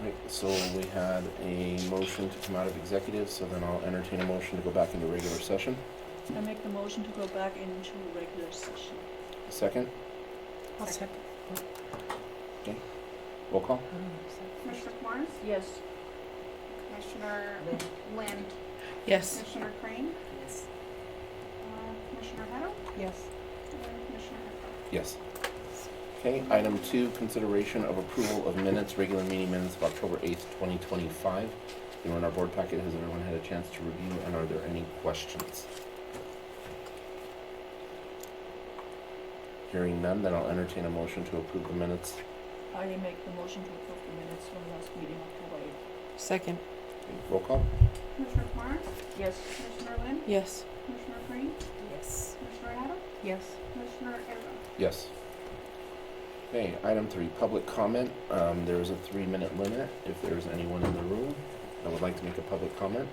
Right, so we had a motion to come out of executive, so then I'll entertain a motion to go back into regular session. I make the motion to go back into regular session. Second, I'll second. roll call. Commissioner Morris? Yes. Commissioner Lynn? Yes. Commissioner Crane? Yes. Commissioner Heddle? Yes. And Commissioner Hepburn? Yes. Okay, item 2, consideration of approval of minutes, regular meeting minutes of October 8th, 2025. You know, in our board packet, has everyone had a chance to review, and are there any questions? Hearing none, then I'll entertain a motion to approve the minutes. I make the motion to approve the minutes from last meeting, October 8th. Second. Okay, roll call. Commissioner Morris? Yes. Commissioner Lynn? Yes. Commissioner Crane? Yes. Commissioner Heddle? Yes. Commissioner Evans? Yes. Okay, item 3, public comment. There is a 3-minute limit. If there's anyone in the room that would like to make a public comment.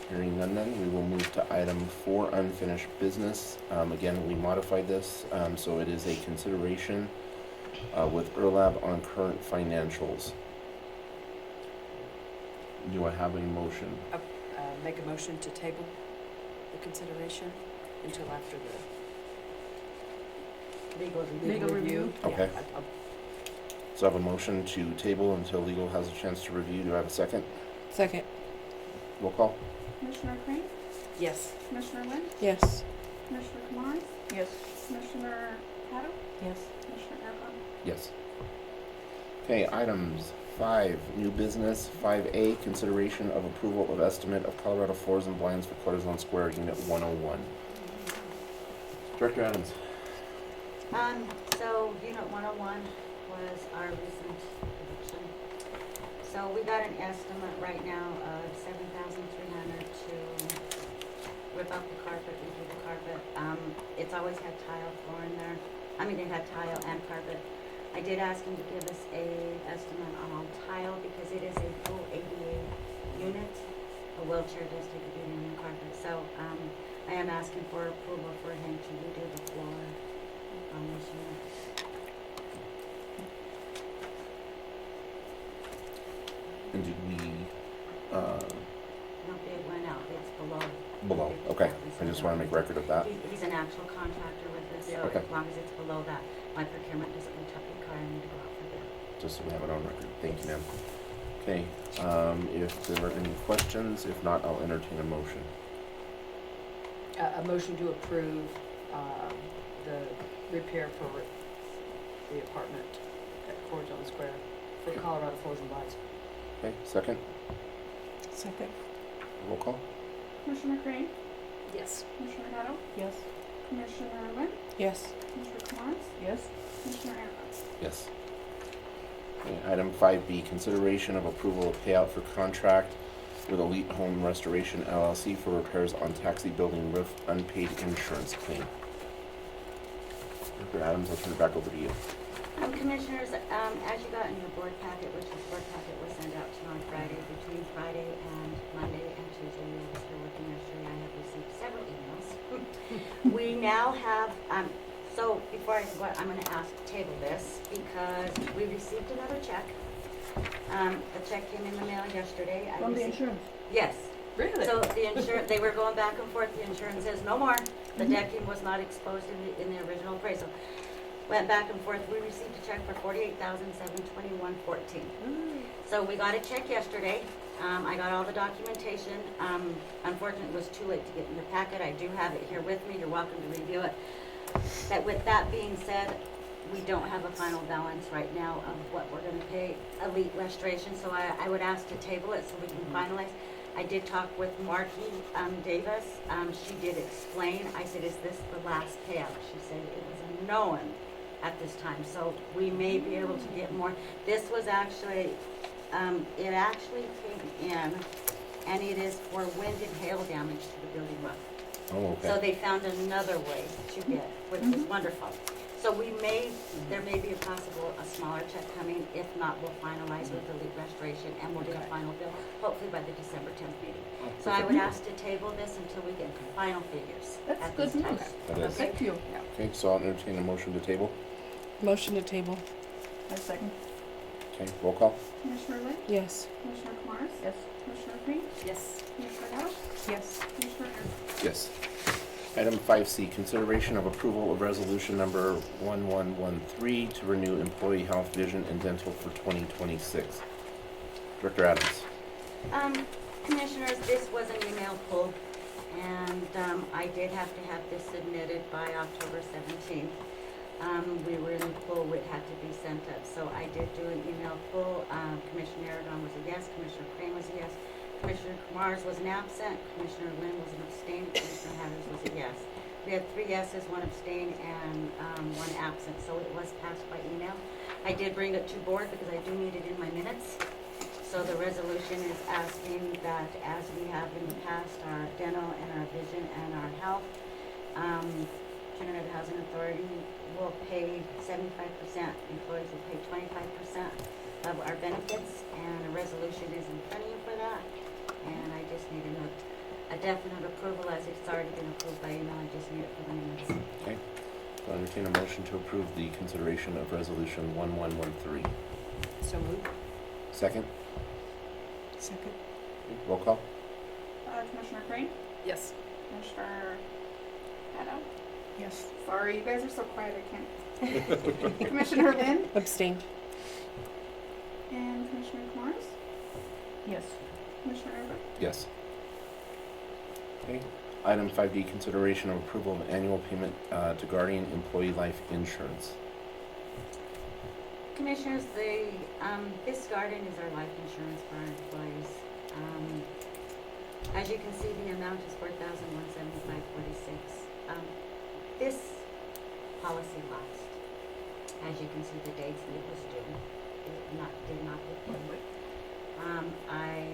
Hearing none, then we will move to item 4, unfinished business. Again, we modified this, so it is a consideration with ERLAB on current financials. Do I have a motion? Make a motion to table the consideration until after the legal review. Okay. Yeah, So I have a motion to table until legal has a chance to review. Do I have a second? Second. Roll call. Commissioner Crane? yes. Commissioner Lynn? Yes. Commissioner Morris? Yes. Commissioner Heddle? Yes. Commissioner Evans? Yes. Okay, items 5, new business. 5A, consideration of approval of estimate of Colorado floors and blinds for Cortisone Square, Unit 101. Director Adams. So Unit 101 was our recent eviction. So we got an estimate right now of $7,300 to rip out the carpet, redo the carpet. It's always had tile floor in there. I mean, it had tile and carpet. I did ask him to give us a estimate on all tile because it is a full ADA unit. A wheelchair does take a beating on the carpet. So I am asking for approval for him to redo the floor on this unit. And did we, No bid went out, it's below. below? Okay, I just want to make record of that. He's an actual contractor with this, so Okay. as long as it's below that, my procurement doesn't require me to go out for bid. Just so we have it on record. Thank you, ma'am. Okay, if there are any questions, if not, I'll entertain a motion. A motion to approve the repair for the apartment at Cortisone Square for Colorado Floors and Blinds. Okay, second, Second. roll call. Commissioner Crane? Yes. Commissioner Heddle? Yes. Commissioner Lynn? Yes. Commissioner Morris? Yes. Commissioner Evans? Yes. Okay, item 5B, consideration of approval of payout for contract with Elite Home Restoration LLC for repairs on taxi building roof unpaid insurance claim. Dr. Adams, I'll turn it back over to you. Commissioners, as you got in your board packet, which this board packet was sent out to you on Friday, between Friday and Monday and Tuesday, you were still working yesterday, I have received several emails. We now have, so before I go, I'm gonna ask to table this because we received another check. The check came in the mail yesterday. From the insurance. Yes. Really? So the insurance, they were going back and forth, the insurance says no more. The decking was not exposed in the original appraisal. Went back and forth, we received a check for $48,721.14. So we got a check yesterday, I got all the documentation, unfortunately it was too late to get in your packet, I do have it here with me, you're welcome to review it. That with that being said, we don't have a final balance right now of what we're gonna pay Elite Restoration, so I would ask to table it so we can finalize. I did talk with Marky Davis, she did explain, I said, is this the last payout? She said it was a known at this time, so we may be able to get more. This was actually, it actually came in, and it is for wind and hail damage to the building roof. Oh, So okay. they found another way to get, which is wonderful. So there may be a smaller check coming. If not, we'll finalize with the Elite Restoration and we'll get a final bill, hopefully by the December 10th meeting. So I would ask to table this until we get final figures. That's at good this time. news. That is. Thank you. Okay, so I'll entertain a motion to table. Motion to table. I second. Okay, roll call? Commissioner Lynn, Yes. Commissioner Kumaris, Yes. Commissioner Crane, Yes. Commissioner Arrow, Yes. Commissioner Evans. Yes. Item 5C, consideration of approval of resolution number 1113 to renew employee health, vision, and dental for 2026. Director Adams. Commissioners, this was an email pull, and I did have to have this submitted by October 17th. We were in the pool, it had to be sent up, so I did do an email pull. Commissioner Aragon was a yes, Commissioner Crane was a yes, Commissioner Kumaris was an absent, Commissioner Lynn was an abstain, Commissioner Hatters was a yes. We had 3 yeses, 1 abstain, and 1 absent, so it was passed by email. I did bring it to board because I do need it in my minutes. So the resolution is asking that, as we have in the past, our dental and our vision and our health, Trinidad Housing Authority will pay 75%, employees will pay 25% of our benefits, and a resolution is in front of you for that. And I just need a definite approval, as it's already been approved by email. I just need it for the minutes. Okay. I'll entertain a motion to approve the consideration of resolution 1113. So moved. Second? Second. Roll call? Commissioner Crane, Yes. Commissioner Arrow. Yes. Sorry, you guys are so quiet, I can't. Commissioner Lynn Abstain. and Commissioner Kumaris, Yes. Commissioner Evans. Yes. Okay. Item 5D, consideration of approval of annual payment to Guardian Employee Life Insurance. Commissioners, this Guardian is our life insurance for our employees. As you can see, the amount is $4,175.46. This policy lapsed. As you can see, the dates that it was due did not get paid. I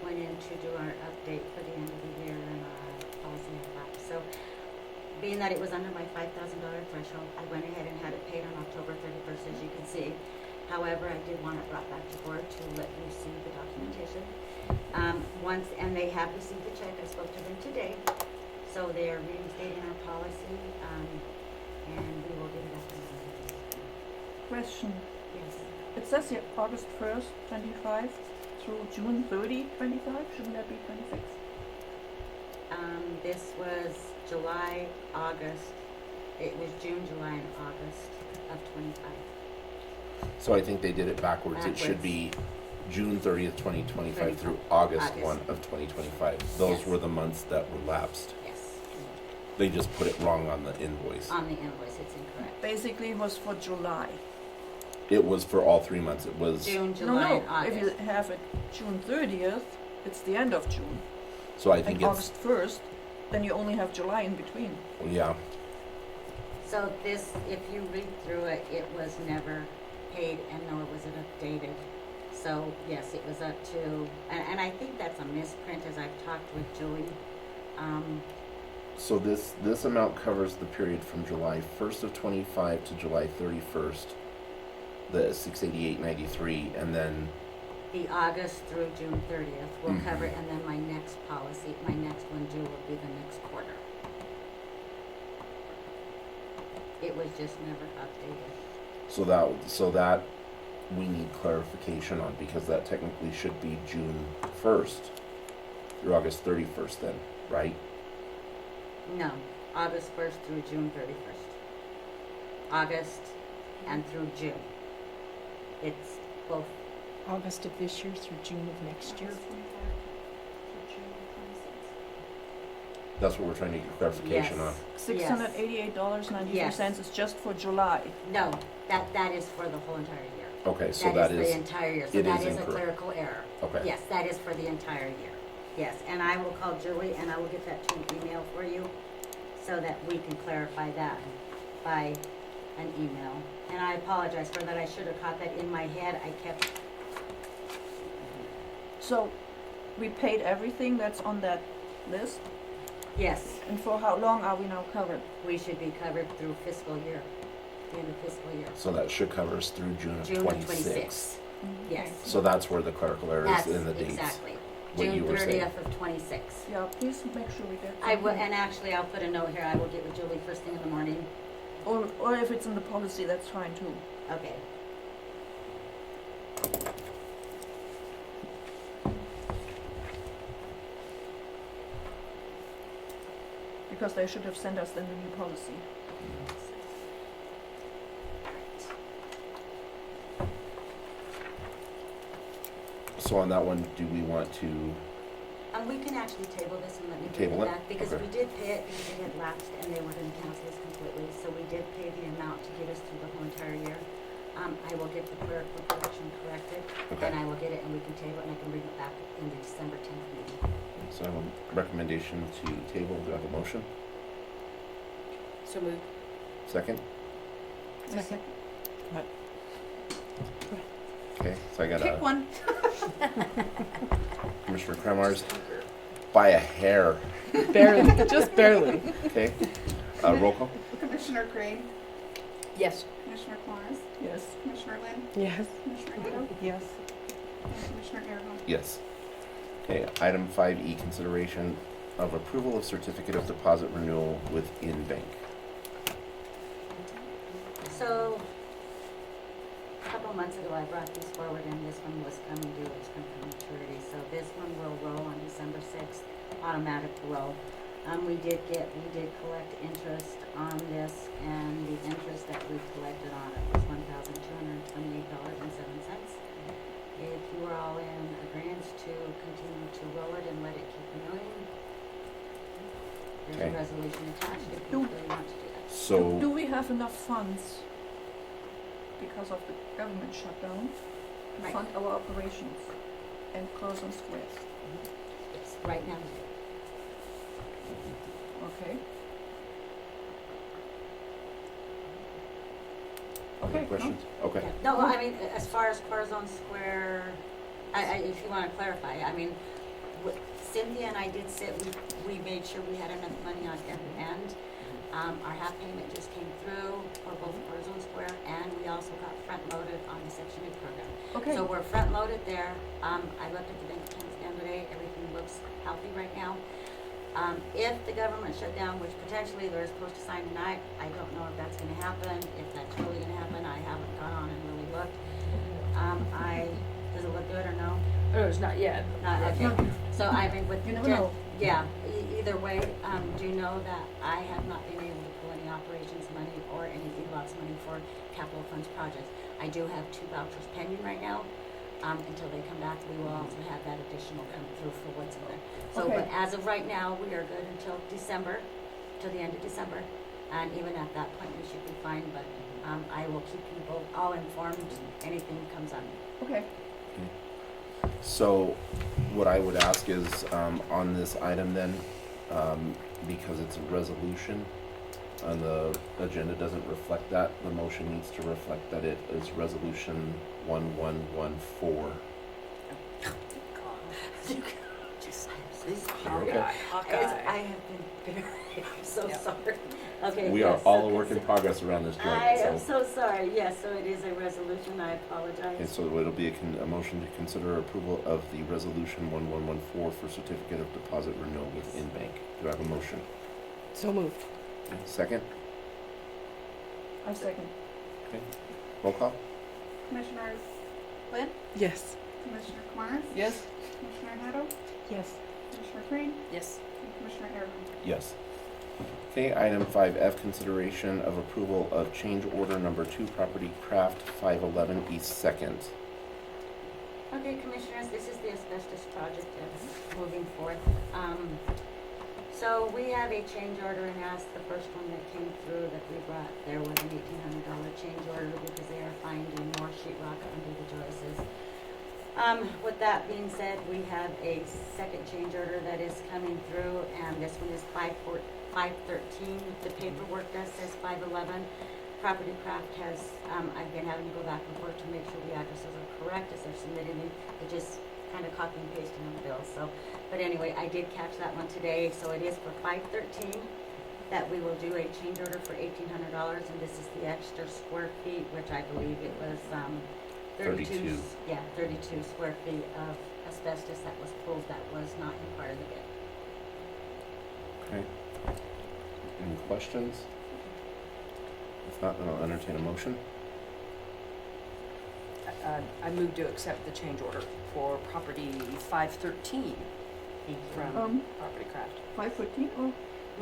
went in to do our update for the end of the year, and our policy had lapsed. So, being that it was under my $5,000 threshold, I went ahead and had it paid on October 31st, as you can see. However, I did want it brought back to board to let you see the documentation. And they have received the check. I spoke to them today. So they are reinstating our policy, and we will get it up and running. Question. Yes. It says here August 1st, 25 through June 30, 25. Shouldn't that be 26? This was July, August. It was June, July, and August of 25. So I think they did it backwards. It should be June 30th, 2025 through August 1 of 2025. Those Yes. were the months that were lapsed. Yes. They just put it wrong on the invoice. On the invoice, it's incorrect. Basically, it was for July. It was for all 3 months. It was, June, July, and No, if you August. have it June 30th, it's the end of June. so I think And it's, August 1st, then you only have July in between. yeah. So this, if you read through it, it was never paid, and nor was it updated. So yes, it was up to, and I think that's a misprint, as I've talked with Julie. So this amount covers the period from July 1st of 25 to July 31st, the 688.93, and then The August through June 30th will Mhm. cover, and then my next policy, my next one due will be the next quarter. It was just never updated. so that we need clarification on, because that technically should be June 1st through August 31st then, right? No, August 1st through June 31st. August and through June. It's both. August of this year through June of next year. August 25 to June 26. That's what we're trying to get clarification on. $688.93 is just for July. No, that is for the whole entire year. Okay, so That that is is, the entire year, so it that is is a incorrect. clerical error. okay. Yes, that is for the entire year. Yes, and I will call Julie and I will get that to an email for you so that we can clarify that by an email. And I apologize for that. I should have caught that in my head. I kept, So we paid everything that's on that list. yes, And for how long are we now covered? we should be covered through fiscal year, the end of fiscal year. So that should cover us through June of June of 26. 26. Yes. So that's where the clerical error That's is in the dates. exactly. what you June were saying. 30th of 26. Yeah, please make sure we get. I will, something. and actually I'll put a note here. I will get with Julie first thing in the morning. Or if it's in the policy, that's fine too. Okay. because they should have sent us then the new policy. So on that one, do we want to, We can actually table this and let me Table bring it? it back, because Okay. we did pay it because it had lapsed and they were gonna cancel this completely, so we did pay the amount to get us through the whole entire year. I will get the clerical correction corrected, okay, and I will get it and we can table it, and I can bring it back in the December 10th meeting. so I have a recommendation to table, do I have a motion? So moved. Second? Second. Okay, so I got Pick one. Commissioner Kremers by a hair, Barely, just barely. okay? Roll call? Commissioner Crane, Yes. Commissioner Claus, Yes. Commissioner Lynn, Yes. Commissioner Nato, Yes. and Commissioner Aragon. Yes. Okay, item 5E, consideration of approval of certificate of deposit renewal with InBank. So, a couple of months ago, I brought this forward, and this one was coming due, it was coming to maturity, so this one will roll on December 6th, automatic roll. We did collect interest on this, and the interest that we collected on it was $1,228.07. If you are all in agreement to continue to roll it and let it keep renewing, there's Okay. a resolution attached if Do- you really want to do that. So, Do we have enough funds because of the government shutdown to Right. fund our operations and Curzon Square? Yes, right now. Okay. other Okay, questions? Okay, Yeah. No, I mean, as far as Corazon Square, if you wanna clarify, I mean, Cynthia and I did sit, we made sure we had enough money on every end. Our half payment just came through for both Corazon Square, and we also got front-loaded on the Section 8 program. Okay. So we're front-loaded there. I looked at the bank accounts the other day, everything looks healthy right now. If the government shut down, which potentially they're supposed to sign tonight, I don't know if that's gonna happen, if that's really gonna happen, I haven't gone on and really looked. Does it look good or no? Oh, it's not yet. Not, okay, so I mean, with. You never know. Yeah, either way, do know that I have not been able to pull any operations money or any e-lots money for capital funds projects. I do have 2 vouchers pending right now. Until they come back, we will also have that additional come through for what's in there. So, Okay. but as of right now, we are good until December, till the end of December. And even at that point, we should be fine, but, I will keep people all informed, anything comes up. Okay. so what I would ask is, on this item then, because it's a resolution, and the agenda doesn't reflect that, the motion needs to reflect that it is resolution 1114. This Okay. I have been very, I'm so Yep. sorry. Okay. We are yes, all so a work in consi- progress around this I joint, am so. so sorry, yes, so it is a resolution, I Okay, apologize. so it'll be a motion to consider approval of the resolution 1114 for certificate of deposit renewal with InBank. Do I have a motion? So moved. Okay, second? I second. Roll call? Commissioner Lynn, Yes. Commissioner Claus, Yes. Commissioner Nato, Yes. Commissioner Crane, Yes. and Commissioner Aragon. Yes. Okay, item 5F, consideration of approval of change order number 2, property craft 511 East 2nd. Okay, Commissioners, this is the asbestos project that's moving forth. So we have a change order, and that's the first one that came through that we brought. There was an $1,800 change order because they are finding more sheetrock under the joists. With that being said, we have a second change order that is coming through, and this one is 513. The paperwork does says 511. Property Craft has, I've been having to go back and forth to make sure the addresses are correct as they're submitting it. They just kind of copy and pasting on the bill, so. But anyway, I did catch that one today, so it is for 513 that we will do a change order for $1,800, and this is the extra square feet, which I believe it was, 32. Yeah, 32 square feet of asbestos that was pulled that was not in part of the bid. Okay. Any questions? If not, then I'll entertain a motion. I move to accept the change order for property 513 from Um, Property Craft. 514 or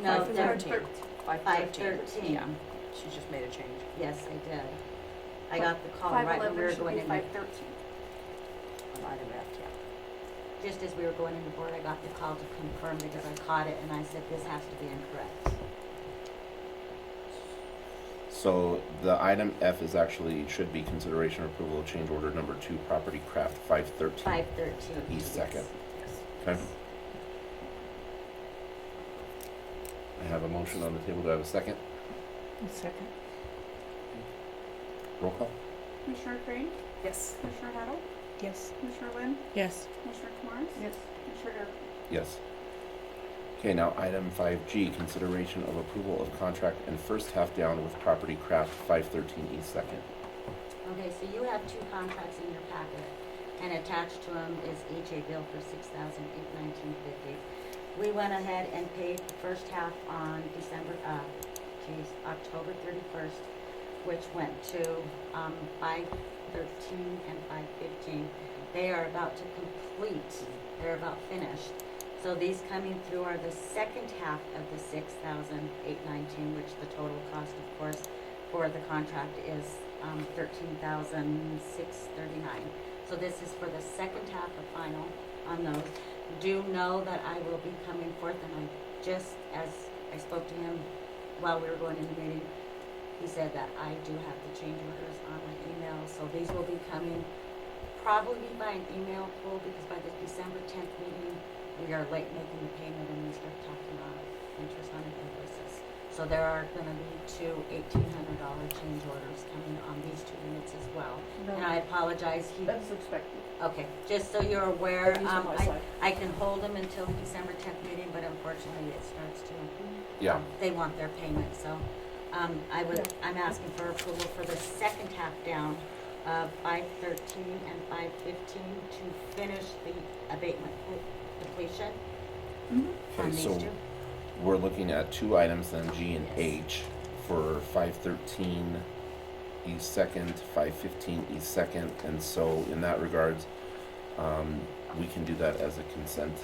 No, they're 5:13. 5:13. Yeah, she just made a change. Yes, I did. I got the call right when we 5:11 were should going be in. 5:13. On item F, yeah. Just as we were going into board, I got the call to confirm because I caught it and I said, this has to be incorrect. So the item F is actually, should be consideration or approval of change order number 2, Property Craft 513. 5:13. East Second. Yes. Okay. I have a motion on the table. Do I have a second? A second. Roll call? Commissioner Crane, Yes. Commissioner Hattle, Yes. Commissioner Lynn, Yes. Commissioner Kumaris, Yes. Commissioner Erickson. Yes. Okay, now item 5G, consideration of approval of contract and first half down with Property Craft 513 East Second. Okay, so you have 2 contracts in your packet, and attached to them is each a bill for $6,819.50. We went ahead and paid the first half on October 31st, which went to 513 and 515. They are about to complete, they're about finished. So these coming through are the second half of the $6,819, which the total cost, of course, for the contract is $13,639. So this is for the second half of final on those. Do know that I will be coming forth, and I just, as I spoke to him while we were going in the meeting, he said that I do have the change orders on my email, so these will be coming probably by an email pool, because by the December 10th meeting, we are late making the payment and we start talking about interest on the invoices. So there are gonna be 2 $1,800 change orders coming on these 2 units as well. And I apologize, That's expected. okay, just so you're aware, At least on my side. I can hold them until the December 10th meeting, but unfortunately it starts to, Yeah. they want their payment, so, I'm asking for approval for the second half down of 513 and 515 to finish the abatement completion Mhm. on Okay, these so 2. we're looking at 2 items then, G and Yes. H, for 513 East Second, 515 East Second, and so in that regards, we can do that as a consent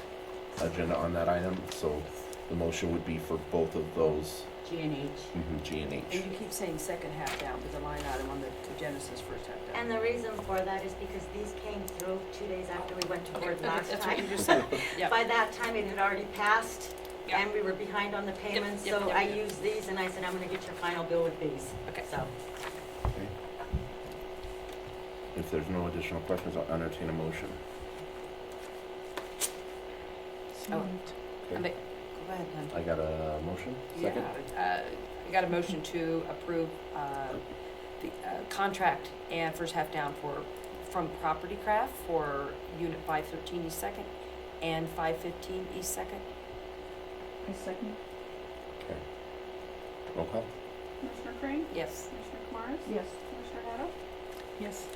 agenda on that item. So the motion would be for both of those, G and H. G and H. And you keep saying second half down, but the line item on the agenda says first half down. And the reason for that is because these came through 2 days after we went to Okay, board last that's what time. you just said. Yep. By that time, it had already passed, Yep. and we were behind on the payments, yep, so yep, I yep. used these, and I said, I'm gonna get your final bill with these. Okay. So, Okay. If there's no additional questions, I'll entertain a motion. So Oh. moved. Go ahead, hon. I got a motion, second? Yeah, I got a motion to approve the contract and first half down from Property Craft for Unit 513 East Second and 515 East Second. A second? Okay. Roll call? Commissioner Crane, Yes. Commissioner Kumaris, Yes. Commissioner Hattle, Yes.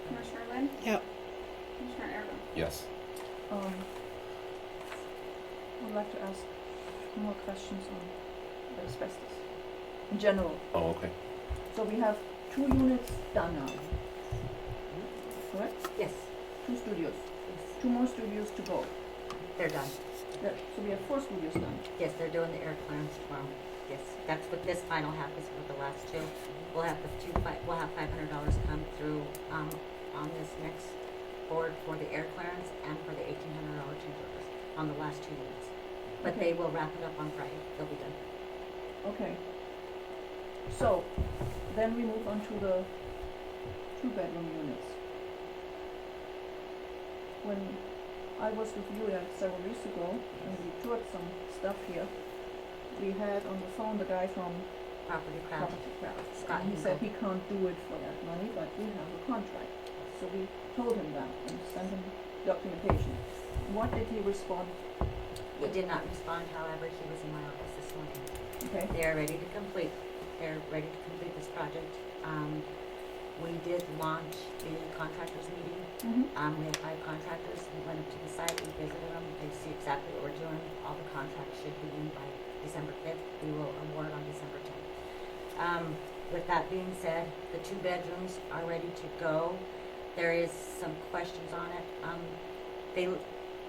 Commissioner Lynn, Yep. Commissioner Erickson. Yes. I'd like to ask more questions on the asbestos in general. Oh, okay. So we have 2 units done now, correct? yes, 2 studios, yes, 2 more studios to go. they're done. Yeah, so we have 4 studios done. Yes, they're doing the air clearance tomorrow. Yes, that's what this final half is for the last 2. We'll have we'll have $500 come through, on this next board for the air clearance and for the $1,800 change orders on the last 2 units. But Okay. they will wrap it up on Friday. They'll be done. Okay. So, then we move on to the 2-bedroom units. When I was with you several weeks ago, and we toured some stuff here, we had on the phone the guy from Property craft. Property Craft. Scott And he said Hinkle. he can't do it for that money, but we have a contract. So we told him that and sent him documentation. What did he respond? He did not respond, however, he was in my office this morning. Okay, They are ready to complete. They're ready to complete this project. We did launch the contractors meeting. We had 5 contractors. We went up to the site, we visited them. They see exactly what we're doing. All the contracts should be in by December 5th. We will award on December 10th. With that being said, the 2 bedrooms are ready to go. There is some questions on it.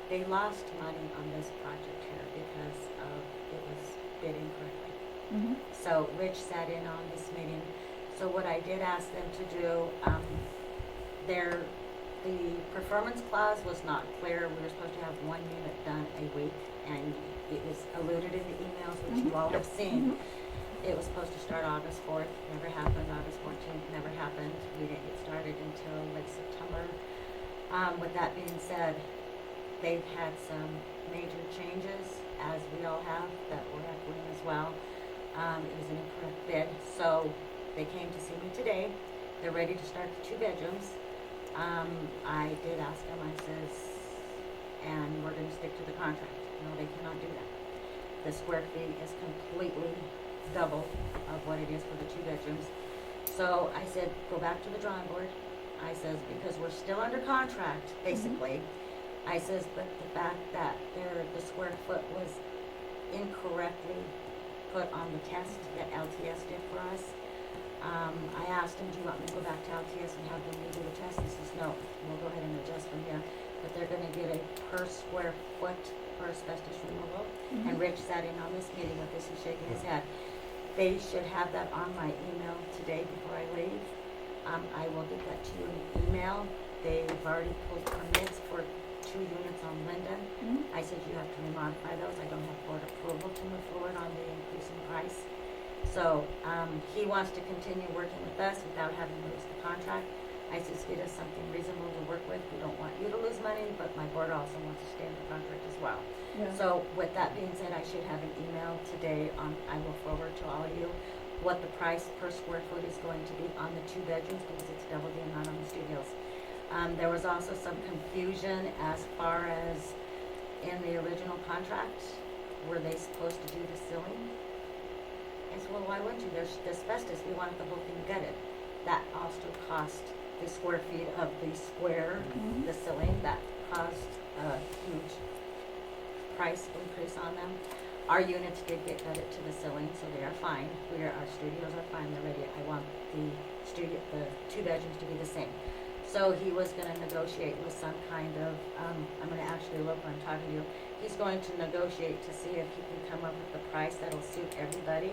They lost money on this project here because of, it was bid incorrectly. Mm-hmm. So Rich sat in on this meeting. So what I did ask them to do, the performance clause was not clear. We were supposed to have 1 unit done a week, and it was alluded in the emails, which you all have seen. It was supposed to start August 4th, never happened. August 14th, never happened. We didn't get started until late September. With that being said, they've had some major changes, as we all have, that we're echoing as well. It was an incorrect bid, so they came to see me today. They're ready to start the 2 bedrooms. I did ask them, I says, and we're gonna stick to the contract. No, they cannot do that. The square feet is completely double of what it is for the 2 bedrooms. So I said, go back to the drawing board. I says, because we're still under contract, basically. I says, but the fact that the square foot was incorrectly put on the test that LTS did for us. I asked him, do you want me to go back to LTS and have them redo the test? He says, no, we'll go ahead and adjust from here. But they're gonna get a per square foot for asbestos removal. And Rich sat in on this meeting with this, he's shaking his head. They should have that on my email today before I leave. I will get that to you in an email. They've already pulled permits for 2 units on Linden. I said you have to remodify those. I don't have board approval to move forward on the increase in price. So he wants to continue working with us without having to lose the contract. I said, it is something reasonable to work with. We don't want you to lose money, but my board also wants to stay in the contract as well. Yeah. So with that being said, I should have an email today I will forward to all of you what the price per square foot is going to be on the 2 bedrooms, because it's double the amount on the studios. There was also some confusion as far as in the original contract, were they supposed to do the ceiling? I said, well, why wouldn't you? There's asbestos. We wanted the whole thing gutted. That also cost the square feet of the square, the ceiling. That caused a huge price increase on them. Our units did get gutted to the ceiling, so they are fine. Our studios are fine. They're ready. I want the 2 bedrooms to be the same. So he was going to negotiate with some kind of, I'm going to actually look when I'm talking to you. He's going to negotiate to see if he can come up with a price that'll suit everybody.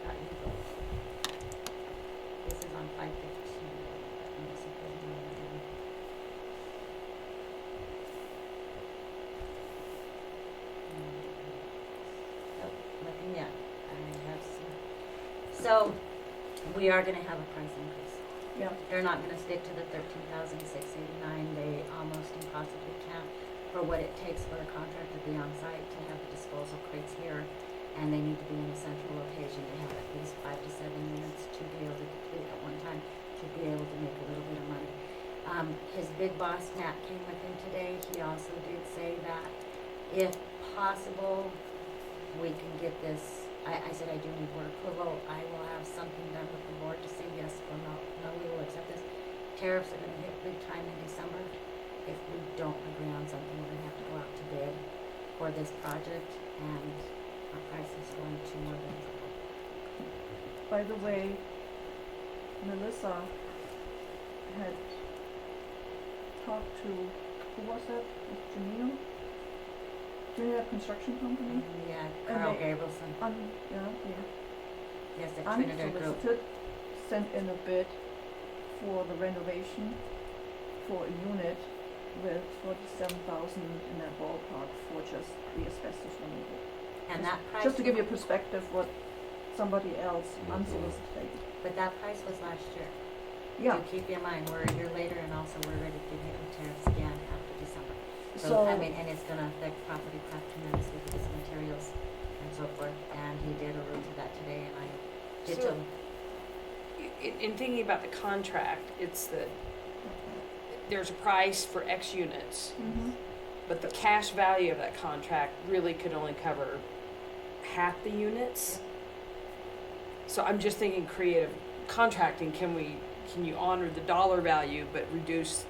Scott, you go. This is on 515. Let me see if there's any other one. Nope, nothing yet. I have some. So we are going to have a price increase. Yeah. They're not gonna stick to the 13,689. They almost impossibly can't for what it takes for a contractor to be on site to have the disposal crates here. And they need to be in a central location to have at least 5 to 7 units to be able to complete at one time, to be able to make a little bit of money. His big boss, Nat, came with him today. He also did say that if possible, we can get this. I said I do need board approval. I will have something done with the board to say yes or no. No, we will accept this. Tariffs are going to hit big time in December. If we don't agree on something, we're going to have to go out to bid for this project, and our price is going to more than triple. By the way, Melissa had talked to, who was that? Janine? Trinidad Construction Company? Yeah, And Carl they- Gabrielson. Yeah. Yes, at Trinidad Group. Unsolicited, sent in a bid for the renovation for a unit with 47,000 in that ballpark for just the asbestos removal. And that price. Just to give you a perspective what somebody else unsolicited. But that price was last year. Yeah, So keep in mind, we're a year later, and also we're ready to get hit with tariffs again after December. so, I mean, and it's gonna affect property craft tremendously because of materials and so forth, and he did allude to that today, and I did So- tell him. In thinking about the contract, it's there's a price for X units, mhm. but the cash value of that contract really could only cover half the units. So I'm just thinking creative contracting, can you honor the dollar value but reduce,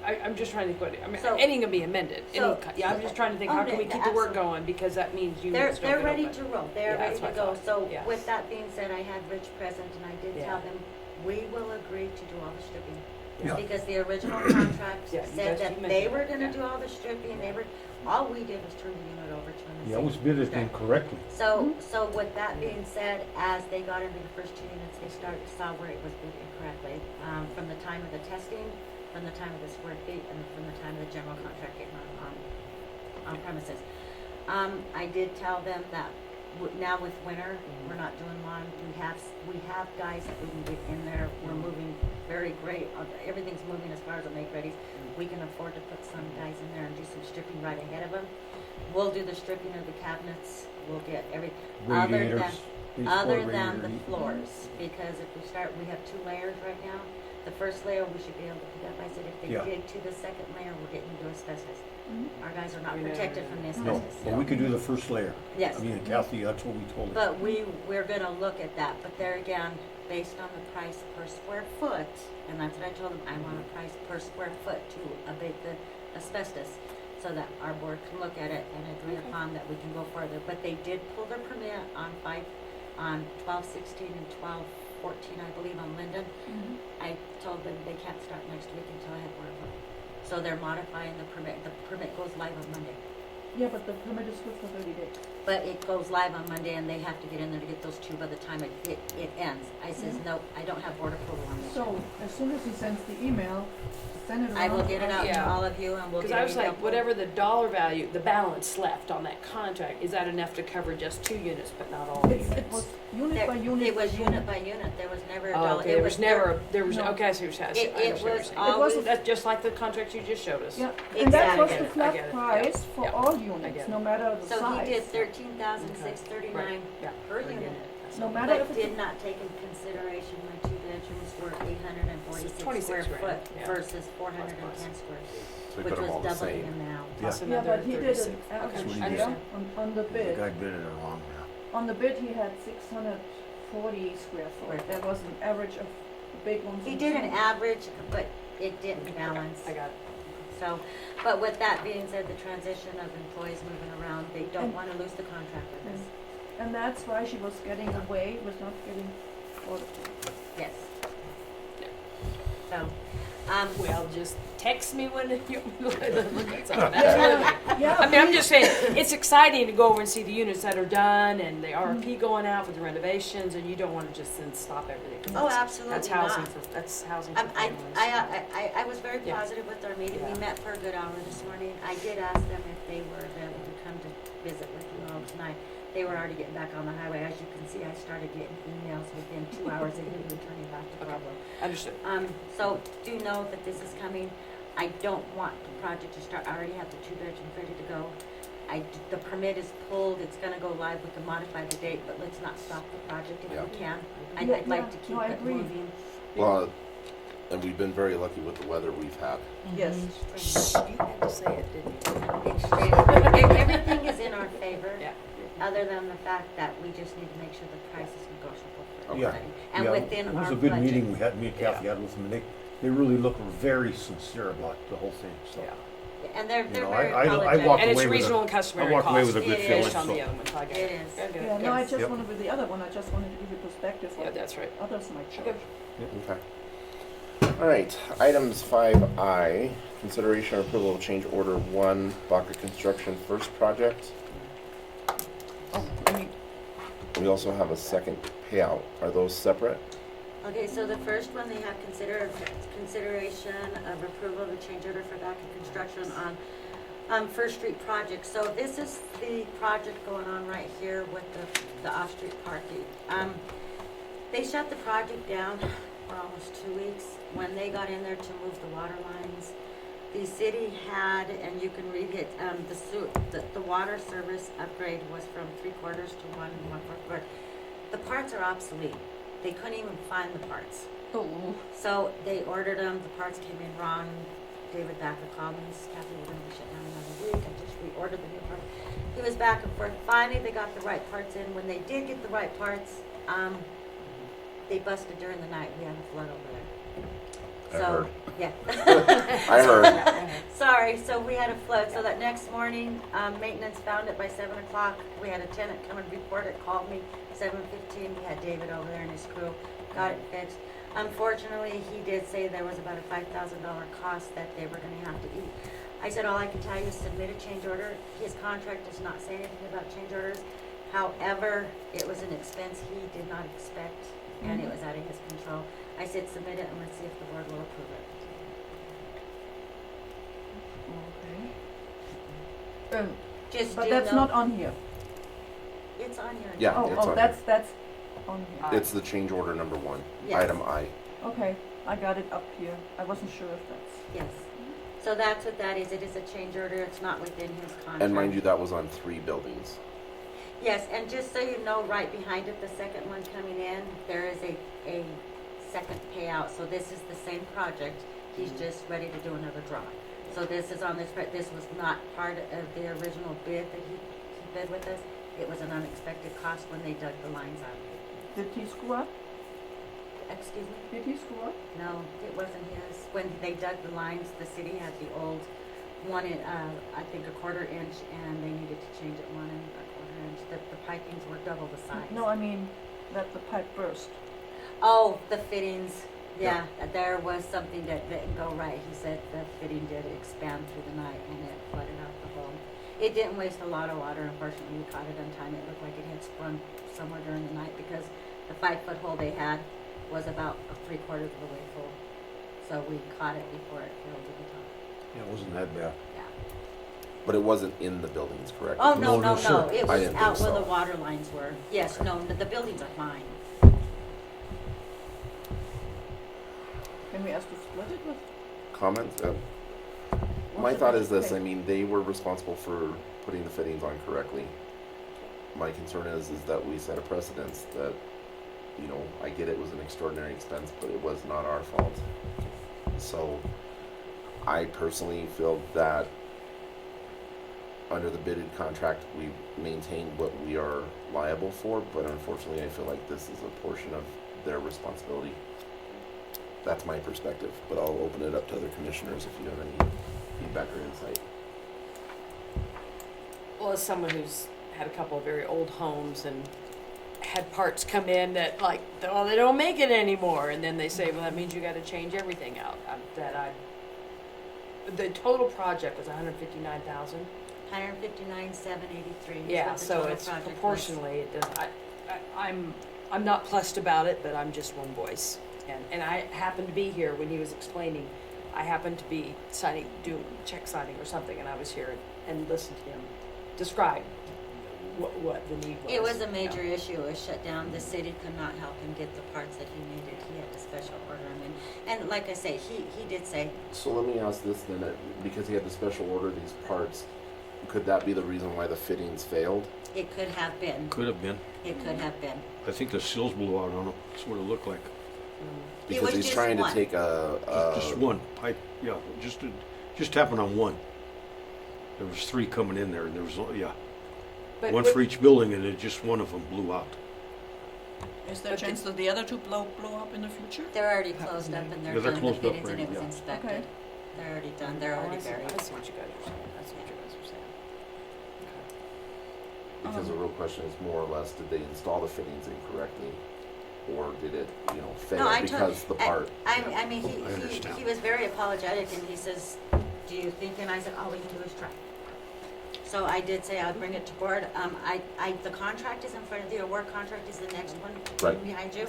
I'm just trying to think what, So- anything can be amended. so- I'm just trying to think, how can we Okay, keep the work absolutely. going, because that means They're, units don't they're get ready open. to roll, they're Yeah, ready that's to what I go, thought. so Yeah. with that being said, I had Rich present, and I did Yeah. tell them, we will agree to do all the stripping. Yeah. Because the original contract Yeah, you said guys- that you mentioned they were that, gonna yeah. do all the stripping, all we did was turn the unit over to them. and Yeah, say, it was bid "Start." incorrectly. So with that being said, as they got into the first 2 units, they saw where it was bid incorrectly. From the time of the testing, from the time of the square feet, and from the time of the general contract getting on premises. I did tell them that now with winter, we're not doing lawn. We have guys that we can get in there. We're moving very great. Everything's moving as far as the make-readies. We can afford to put some guys in there and do some stripping right ahead of them. We'll do the stripping of the cabinets. We'll get everything. Radiators. Other baseboard than the radiator. floors, because if we have 2 layers right now. The first layer, we should be able to pick up. I said, if they Yeah. dig to the second layer, we're getting into asbestos. Mhm. Our guys are not Yeah. protected from the No, asbestos. but we could do the first layer. Yes. I mean, Kathy, that's what we told her. But we're gonna look at that, but there again, based on the price per square foot, and that's what I told them, I want a price per square foot to abate the asbestos, so that our board can look at it and agree upon that we can go further. But they did pull their permit on 12/16 and 12/14, I believe, on Linden. Mhm. I told them they can't start next week until I have word from them. So they're modifying the permit. The permit goes live on Monday. Yeah, but the permit is good for 30 days. But it goes live on Monday and they have to get in there to get those 2 by the time it ends. I says, no, I don't have board approval on this. So as soon as he sends the email, send it around. I will get it out to Yeah. all of you and we'll Because get I it was like, emailed. whatever the dollar value, the balance left on that contract, is that enough to cover just 2 units, but not all the It units? was unit There- by unit. It was by unit by unit. There was never a Oh, dollar. okay, there was never, there was, No. okay, I see what you're saying. It- I it understand what you're was saying. always- It was That's just like the contract you just showed us. Yeah, and that was Exactly. the I flat get it, price for yeah. all I get units, it. no matter the So size. he did 13,639 Yeah. per I get unit. it. No matter if But it's did not take into consideration my 2 bedrooms were 846 26 square grand, foot yeah. versus 410 square feet, So we which put them all was the doubling same. the amount. Yeah. Plus Yeah, another but he did 36. an Okay, average what he I did. there understand. on the The bid. guy bid it along now. On the bid, he had 640 square foot. That was an average of the big ones. He and did an small. average, but it didn't balance. I got it. So, but with that being said, the transition of employees moving around, they don't And- want to lose the contract with us. And that's why she was getting away with not getting order. Yes. So, Well, just text me when you look at something. Yeah, yeah. I mean, I'm just saying, it's exciting to go over and see the units that are done and the RFP going out with the renovations, and you don't want to just then stop everything. 'cause oh, that's- absolutely That's housing not. that's housing for I, families. I was very Yeah. positive with our meeting. Yeah. We met for a good hour this morning. I did ask them if they were available to come to visit with you all tonight. They were already getting back on the highway. As you can see, I started getting emails within 2 hours of him returning back to Okay. Pueblo. Understood. So do know that this is coming. I don't want the project to start. I already have the 2 bedrooms ready to go. The permit is pulled. It's gonna go live. We can modify the date, but let's not stop the project if Yeah. we can. Yeah, I'd like yeah. to keep No, I it agree. moving. Well, and we've been very lucky with the weather we've had. Yes. Shh, you had to say it, didn't you? Everything is in our favor. Yeah. Other than the fact that we just need to make sure the price is negotiable for Okay. everybody. And Yeah, within it our was a budget. good meeting we had, me and Kathy had with them, and they really look very sincere about the whole thing, so. Yeah. And they're You very know, I apologetic. walked And it's away with a- reasonable and customary I walked away cost. with a good It feeling, is. Based on so. the other ones, I get It it. is. Yeah, good. Yeah, no, I Yes. just Yep. wanted with the other one, I just wanted to give you perspective Yeah, what that's right. others might show. Good. Okay. All right, items 5I, consideration or approval of change order 1, Baca Construction first project. Oh, I mean, We also have a second payout. Are those separate? Okay, so the first one, they have consideration of approval of a change order for back and construction on First Street project. So this is the project going on right here with the off-street parking. They shut the project down for almost 2 weeks. When they got in there to move the water lines, the city had, and you can read it, the water service upgrade was from 3/4 to 1 1/4. The parts are obsolete. They couldn't even find the parts. oh, So they ordered them, the parts came in wrong. David Backer called me, he said, Kathy, we're gonna be shut down another week, I just reordered the new part. He was back and forth. Finally, they got the right parts in. When they did get the right parts, they busted during the night. We had a flood over there. I So, heard. yeah. I heard. Sorry, so we had a flood, so that next morning, maintenance found it by 7 o'clock. We had a tenant come and report it, called me, 7:15, we had David over there and his crew, got it fixed. Unfortunately, he did say there was about a $5,000 cost that they were gonna have to eat. I said, all I can tell you is submit a change order. His contract does not say anything about change orders. However, it was an expense he did not expect, and it was out of his control. I said, submit it and let's see if the board will approve it. Okay. Just But do that's know- not on here. It's on your. Yeah, Oh, it's oh, on that's on here. It's the change order number 1, Yes. item I. Okay, I got it up here. I wasn't sure if that's. Yes. So that's what that is. It is a change order. It's not within his contract. And mind you, that was on 3 buildings. Yes, and just so you know, right behind it, the second one coming in, there is a second payout. So this is the same project. He's just ready to do another draw. So this is on this, this was not part of the original bid that he bid with us. It was an unexpected cost when they dug the lines out. Did he screw up? Excuse me? Did he screw up? No, it wasn't his. When they dug the lines, the city had the old one, I think a 1/4 inch, and they needed to change it 1 1/4 inch. The pipings were double the size. No, I mean that the pipe burst. Oh, the fittings. Yeah, there was something that didn't go right. He said the fitting did expand through the night and it flooded out the hole. It didn't waste a lot of water. Unfortunately, we caught it on time. It looked like it had sprung somewhere during the night because the 5-foot hole they had was about 3/4 of the way full. So we caught it before it filled to the top. Yeah, it wasn't that bad. Yeah. But it wasn't in the buildings, correct? Oh, no, No, no, no, no. sure. It I was didn't out think where so. the water lines were. Yes, Okay. no, the buildings are fine. Can we ask to split it with? Comments? My what's the thought best is this, pay? I mean, they were responsible for putting the fittings on correctly. My concern is that we set a precedence that, you know, I get it was an extraordinary expense, but it was not our fault. So, I personally feel that under the bidded contract, we maintain what we are liable for, but unfortunately, I feel like this is a portion of their responsibility. That's my perspective, but I'll open it up to other commissioners if you have any feedback or insight. Well, as someone who's had a couple of very old homes and had parts come in that like, oh, they don't make it anymore, and then they say, well, that means you got to change everything out. The total project was 159,000. 159,783. is Yeah, what the so total it's project was. proportionally. It does. I'm not plussed about it, but I'm just one voice. And I happened to be here when he was explaining. I happened to be doing check signing or something, and I was here and listened to him describe what the need was. It was a you major know. issue. It was shut down. The city could not help him get the parts that he needed. He had to special order them. And like I say, he did say, So let me ask this then, because he had to special order these parts, could that be the reason why the fittings failed? it could have been. Could have been. It could have been. I think the seals blew out on them. That's what it looked like. It Because was he's just trying one. to take Just one pipe, yeah, just happened on one. There was 3 coming in there, and there was, yeah, But one for each building, and it just one of them blew out. Is there a But chance that the other two blow up in the future? They're already closed up and they're Yeah, they're done the closed up fittings and already, it was yeah. inspected. Okay. They're already done. They're Oh, already I see buried. what you guys are saying. That's what you guys are saying. Because the real question is more or less, did they install the fittings incorrectly? Or did it, you know, fail No, I told- because the part? I mean, I understand. he was very apologetic and he says, do you think, and I said, all we can do is try. So I did say I would bring it to board. The contract is in front of the award contract is the next one Right. behind you.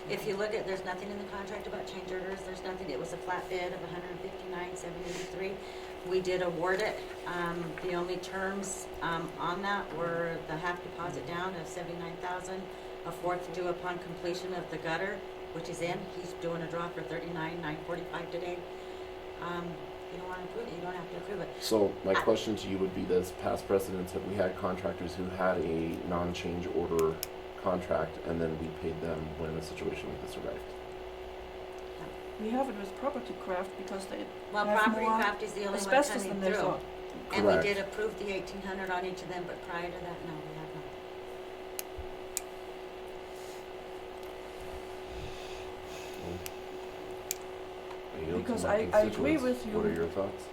If you look at, there's nothing in the contract about change orders, there's nothing, it was a flat bid of 159,783. We did award it. The only terms, on that were the half deposit down of 79,000, a fourth due upon completion of the gutter, which is in. He's doing a draw for 39,945 today. If you don't want to approve it, you don't have to approve it. So my question to you would be this, past precedents, have we had contractors who had a non-change order contract and then we paid them when a situation like this arrived? We have it with property craft because they Well, have Property more Craft is the only one asbestos coming than they through. thought. And we Correct. did approve the 1,800 on each of them, but prior to that, no, we have not. I yield to Because my I agree constituents. with you. What are your thoughts?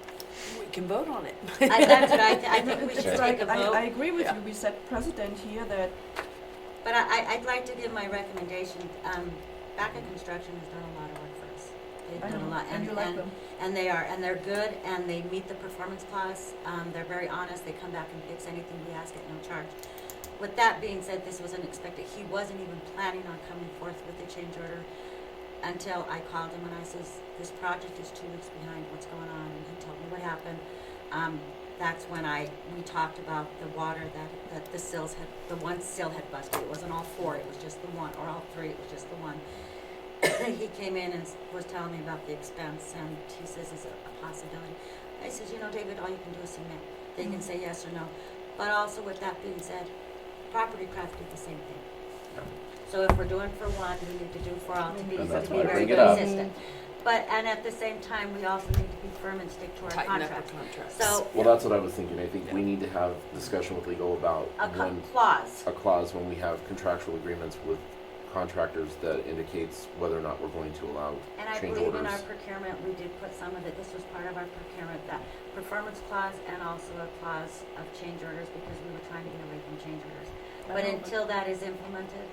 We can vote on it. That's what I think we It's should like, take a I vote. agree with Yeah. you. We set precedent here that But I'd like to give my recommendation. Baca Construction has done a lot of work for us. They've I done a know, lot, and you like them. and they're good, and they meet the performance clause. They're very honest. They come back and fix anything we ask at no charge. With that being said, this was unexpected. He wasn't even planning on coming forth with a change order until I called him and I says, this project is 2 weeks behind. What's going on? And he told me what happened. That's when we talked about the water that the sills had, the one sill had busted. It wasn't all 4, it was just the one, or all 3, it was just the one. He came in and was telling me about the expense, and he says it's a possibility. I says, David, all you can do is submit. They can say yes or no. But also with that being said, Property Craft did the same thing. So if we're doing for one, we need to do for all to be And that's why I very bring it up. consistent. And at the same time, we also need to be firm and stick to our Tighten up contract. the contracts. So Well, that's what I was thinking. I think we need to have discussion with legal about a when clause. a clause when we have contractual agreements with contractors that indicates whether or not we're going to allow And I change believe in our orders. procurement, we did put some of it, this was part of our procurement, that performance clause and also a clause of change orders, because we were trying to get away from change orders. But until that is implemented,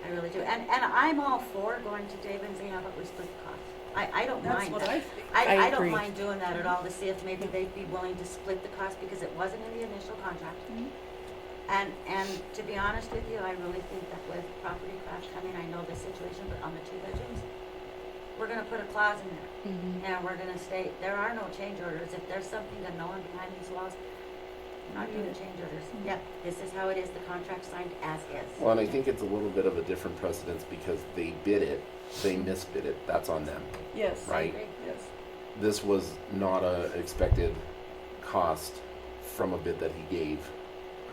I really do. And I'm all for going to Dave and saying, how about we split the cost? I don't That's mind what that. I think. I don't agree. mind doing that at all, to see if maybe they'd be willing to split the cost, because it wasn't in the initial contract. Mhm. And to be honest with you, I really think that with Property Craft coming, I know the situation, but on the 2 bedrooms, we're gonna put a clause in there. And we're gonna state, there are no change orders. If there's something unknown behind these walls, we're not doing change orders. Yep, this is how it is, the contract signed as is. Well, and I think it's a little bit of a different precedence because they bid it, they misbid it. That's on them. Yes. Right. Yes. This was not a expected cost from a bid that he gave,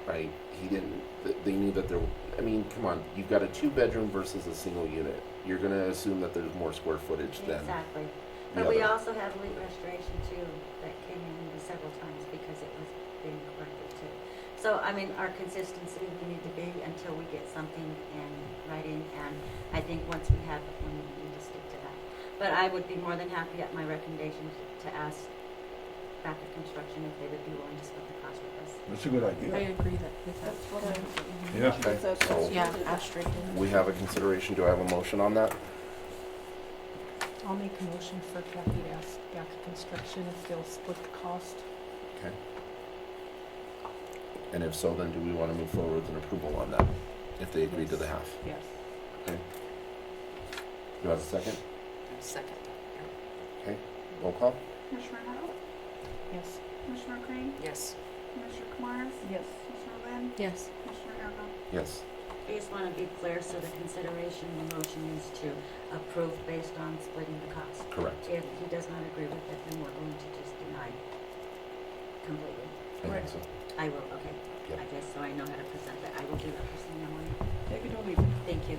right? He didn't. They knew that there. I mean, come on. You've got a 2-bedroom versus a single unit. You're going to assume that there's more square footage than Exactly. the But we other. also have leak restoration too, that came in several times because it was being corrected too. So, I mean, our consistency, we need to be until we get something in writing, and I think once we have it, we need to stick to that. But I would be more than happy at my recommendation to ask Baca Construction if they would be willing to split the cost with us. That's a good I idea. agree with that. That's what I. Yeah. Okay, That's so Yeah, what it is. asterisk. we have a consideration. Do I have a motion on that? I'll make a motion for Kathy to ask Baca Construction if they'll split the cost. Okay. And if so, then do we want to move forward with an approval on that? If they agree to the half. Yes. Do I have a second? Second. Okay. Roll call. Commissioner Arnold? Yes. Commissioner Crane? Yes. Commissioner Kumaris? Yes. Commissioner Lynn? Yes. Commissioner Arnold? Yes. I just want to be clear, so the consideration, the motion is to approve based on splitting the cost. Correct. If he does not agree with it, then we're going to just deny completely. I think so. I will, okay. Yep. I guess so I know how to present that. I will do that first thing in the morning. Take it or leave it. Thank you.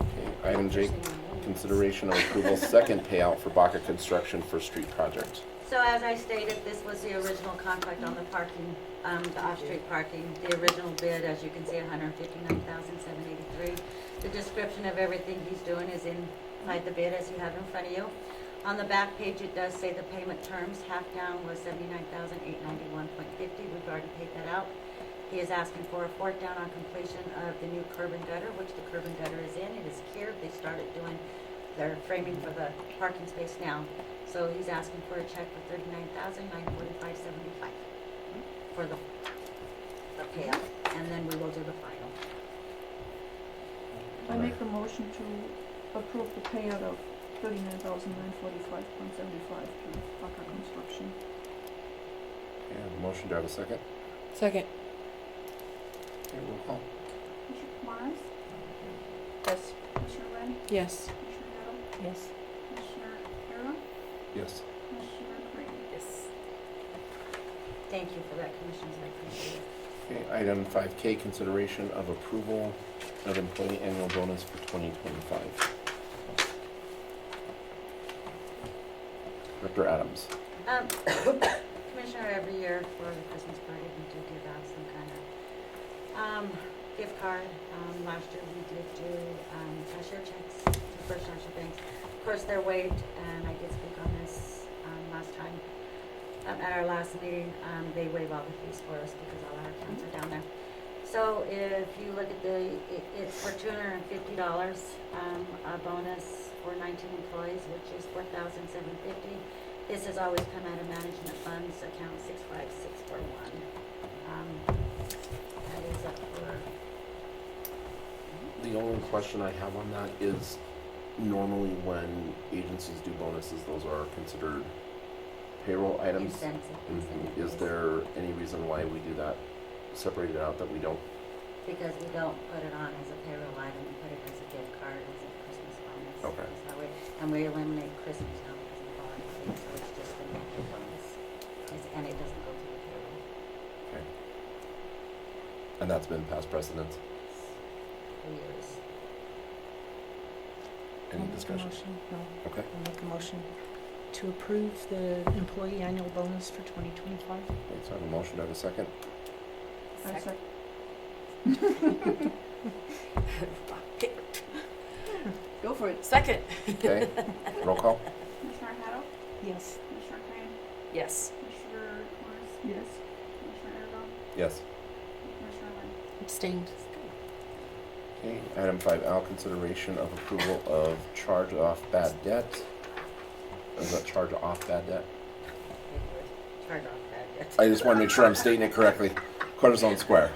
Okay. Item J, First thing in the morning. consideration of approval second payout for Baca Construction for street project. So as I stated, this was the original contract on the parking, the off-street parking. The original bid, as you can see, $159,783. The description of everything he's doing is inside the bid as you have in front of you. On the back page, it does say the payment terms, half down was $79,891.50. We've already paid that out. He is asking for a fourth down on completion of the new curb and gutter, which the curb and gutter is in. It is cured. They started doing their framing for the parking space now. So he's asking for a check for $39,945.75 for the payout, and then we will do the final. I make the motion to approve the payout of $39,945.75 to Baca Construction. Okay, I have a motion. Do I have a second? Second. Okay, roll call. Commissioner Kumaris? Yes. Commissioner Lynn? Yes. Commissioner Arnold? Yes. Commissioner Arnold? Yes. Commissioner Crane? Yes. Thank you for that, Commissioners, I appreciate it. Okay, item 5K, consideration of approval of employee annual bonus for 2025. Director Adams. Commissioner, every year for the Christmas party, we do give out some kind of gift card. Last year we did do cashier checks to First National Banks. Of course, they're waived, and I did speak on this last time. At our last meeting, they waive all the fees for us because all our accounts are down there. So if you look at it's for $250, a bonus for 19 employees, which is $4,750. This has always come out of management funds, account 65641. That is up for, The only question I have on that is normally when agencies do bonuses, those are considered payroll items. incentive. Is there any reason why we do that, separate it out, that we don't? Because we don't put it on as a payroll item, we put it as a gift card, as a Christmas bonus. Okay. Is how and we eliminate Christmas now because of the holiday, so it's just a monthly bonus. And it doesn't go to the payroll. Okay. And that's been past precedence. For years. Any I'll make a discussion? motion. No, Okay. I'll make a motion to approve the employee annual bonus for 2025. Okay, so I have a motion, do I have a second? I said, go for it. Second. Okay, roll call? Commissioner Arado? Yes. Commissioner Crane? Yes. Commissioner Morris? Yes. Commissioner Aragon? Yes. Commissioner Lynn? Abstained. Okay, item 5L, consideration of approval of charge off bad debt. Is that charge off bad debt? Charge off that. I just want to make sure I'm stating it correctly. Cortisone Square.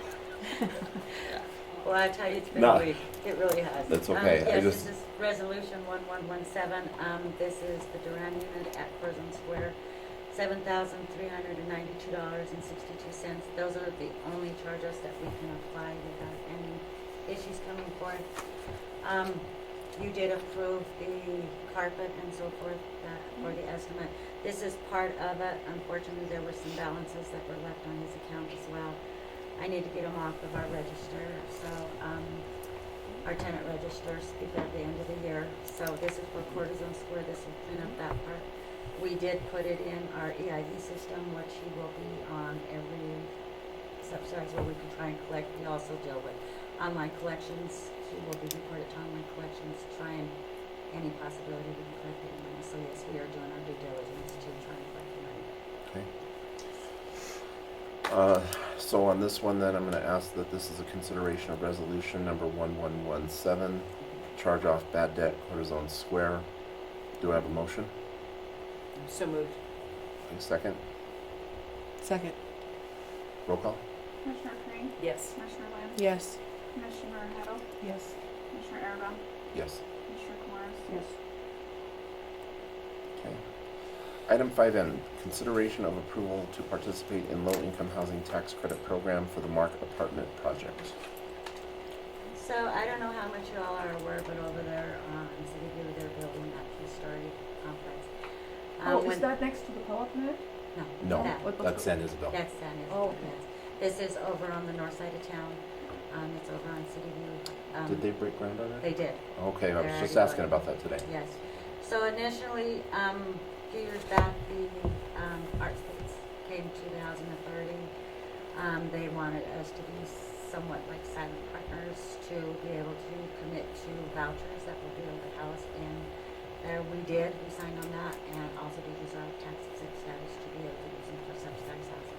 Well, I tell you, it's been No. a week. It really has. That's okay. I Yes, just- this is resolution 1117. This is the Duran unit at Curzon Square, $7,392.62. Those are the only charges that we can apply without any issues coming forth. You did approve the carpet and so forth for the estimate. This is part of it. Unfortunately, there were some balances that were left on his account as well. I need to get them off of our register, so, our tenant registers before the end of the year. So this is for Cortisone Square, this will clean up that part. We did put it in our EIV system, which he will be on every subsidize where we can try and collect. We also deal with online collections. He will be reported to online collections, trying any possibility we can collect any money. So yes, we are doing our due diligence to try and collect the money. So on this one then, I'm going to ask that this is a consideration of resolution number 1117, charge off bad debt, Cortisone Square. Do I have a motion? So moved. A second? Second. Roll call? Commissioner Crane? Yes. Commissioner Lynn? Yes. Commissioner Arado? Yes. Commissioner Aragon? Yes. Commissioner Morris? Yes. Okay. Item 5N, consideration of approval to participate in low-income housing tax credit program for the Mark Apartment Project. So I don't know how much you all are aware, but over there in City View, they're building that two-story complex. Oh, is when- that next to the power plant? No. No, that- What was that's the- San Isabel. That's San Isabel, Oh, okay. yes. This is over on the north side of town. It's over on City View. Did they break ground on it? They did, Okay, I was They're just already asking going. about that today. yes. So initially, a few years back, the Art States came to the Housing Authority. They wanted us to be somewhat like silent partners to be able to commit to vouchers that will be able to house in there. We did, we signed on that, and also to use our tax exempt status to be able to use them for subsidized housing.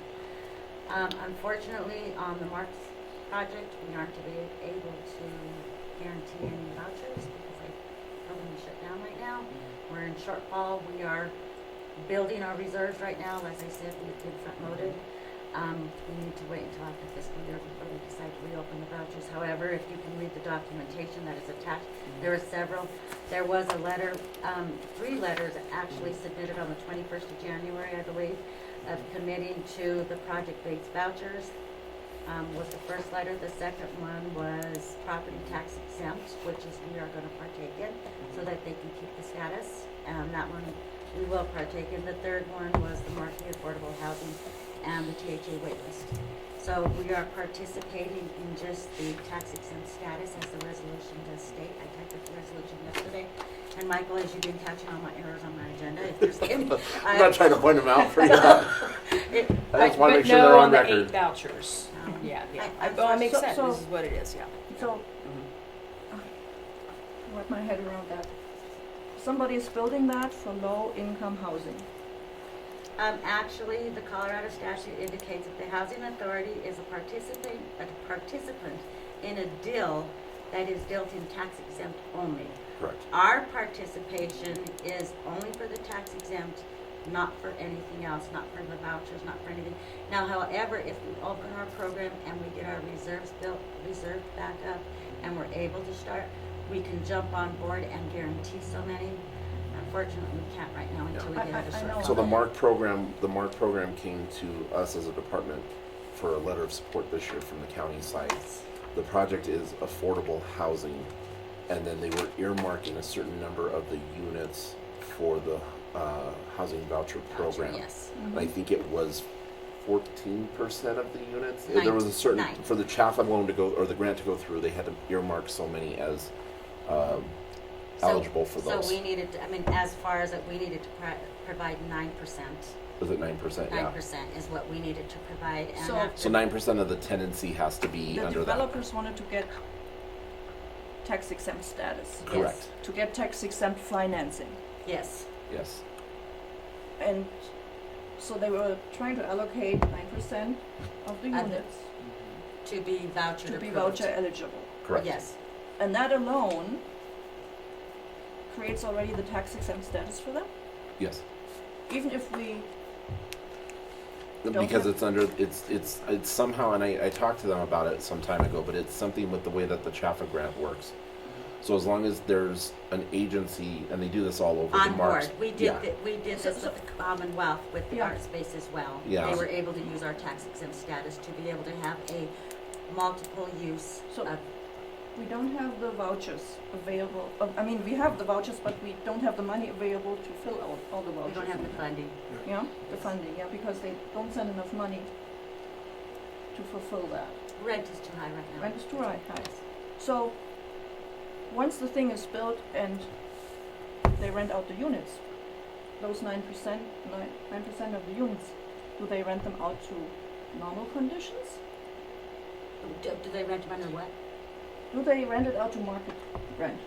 Unfortunately, on the Marks project, we aren't to be able to guarantee any vouchers because they probably shut down right now. We're in shortfall. We are building our reserves right now. As I said, we've been front-loaded. We need to wait until after fiscal year before we decide to reopen the vouchers. However, if you can read the documentation that is attached, there are several. There was a letter, 3 letters actually submitted on the 21st of January, I believe, of committing to the project-based vouchers. Was the first letter. The second one was property tax exempt, which is we are going to partake in so that they can keep the status. That one we will partake in. The third one was the marquee affordable housing and the THA waitlist. So we are participating in just the tax exempt status as the resolution does state. I typed up the resolution yesterday. And Michael, as you've been catching all my errors on my agenda, if there's any. I'm not trying to point them out for you. It- I just want to But make sure no they're on the record. 8 vouchers. Yeah, yeah. I- Well, it makes so- sense. so- This is what it is, yeah. So, wrap my head around that. Somebody is building that for low-income housing. Actually, the Colorado statute indicates that the housing authority is a participant in a deal that is dealt in tax exempt only. Correct. Our participation is only for the tax exempt, not for anything else, not for the vouchers, not for anything. Now, however, if we open our program and we get our reserves back up, and we're able to start, we can jump on board and guarantee so many. Unfortunately, we can't right now until we get it a I know. short. So the MARC program came to us as a department for a letter of support this year from the county side. The project is affordable housing, and then they were earmarking a certain number of the units for the housing voucher program. Yes. And I think it was 14% of the units. Nine. There was a certain, Nine. for the CHAFA loan to go, or the grant to go through, they had to earmark so many as eligible for those. So we needed, as far as that, we needed to provide 9%. Was it 9%? Yeah. 9% is what we needed to provide, and So- after. So 9% of the tenancy has to be The under that. developers wanted to get tax exempt status, Correct. to get tax exempt financing. Yes, Yes. And so they were trying to allocate 9% of the Of the- units to be voucher to be approved. voucher eligible. Correct. Yes, And that alone creates already the tax exempt status for them, Yes. even if we, Don't Because have- it's under, it's somehow, and I talked to them about it some time ago, but it's something with the way that the CHAFA grant works. So as long as there's an agency, and they do this all over the on marks. board. We did, Yeah. we did So- this with the Commonwealth, with the Yeah. art space as well. Yeah. They were able to use our tax exempt status to be able to have a multiple use So- of, we don't have the vouchers available. I mean, we have the vouchers, but we don't have the money available to fill out all the we vouchers. don't have the funding. Yeah, the funding, yeah, because they don't send enough money to fulfill that. Rent is too high right now. Rent is too high. So, once the thing is built and they rent out the units, those 9% of the units, do they rent them out to normal conditions? Do they rent them under what? Do they rent it out to market rent?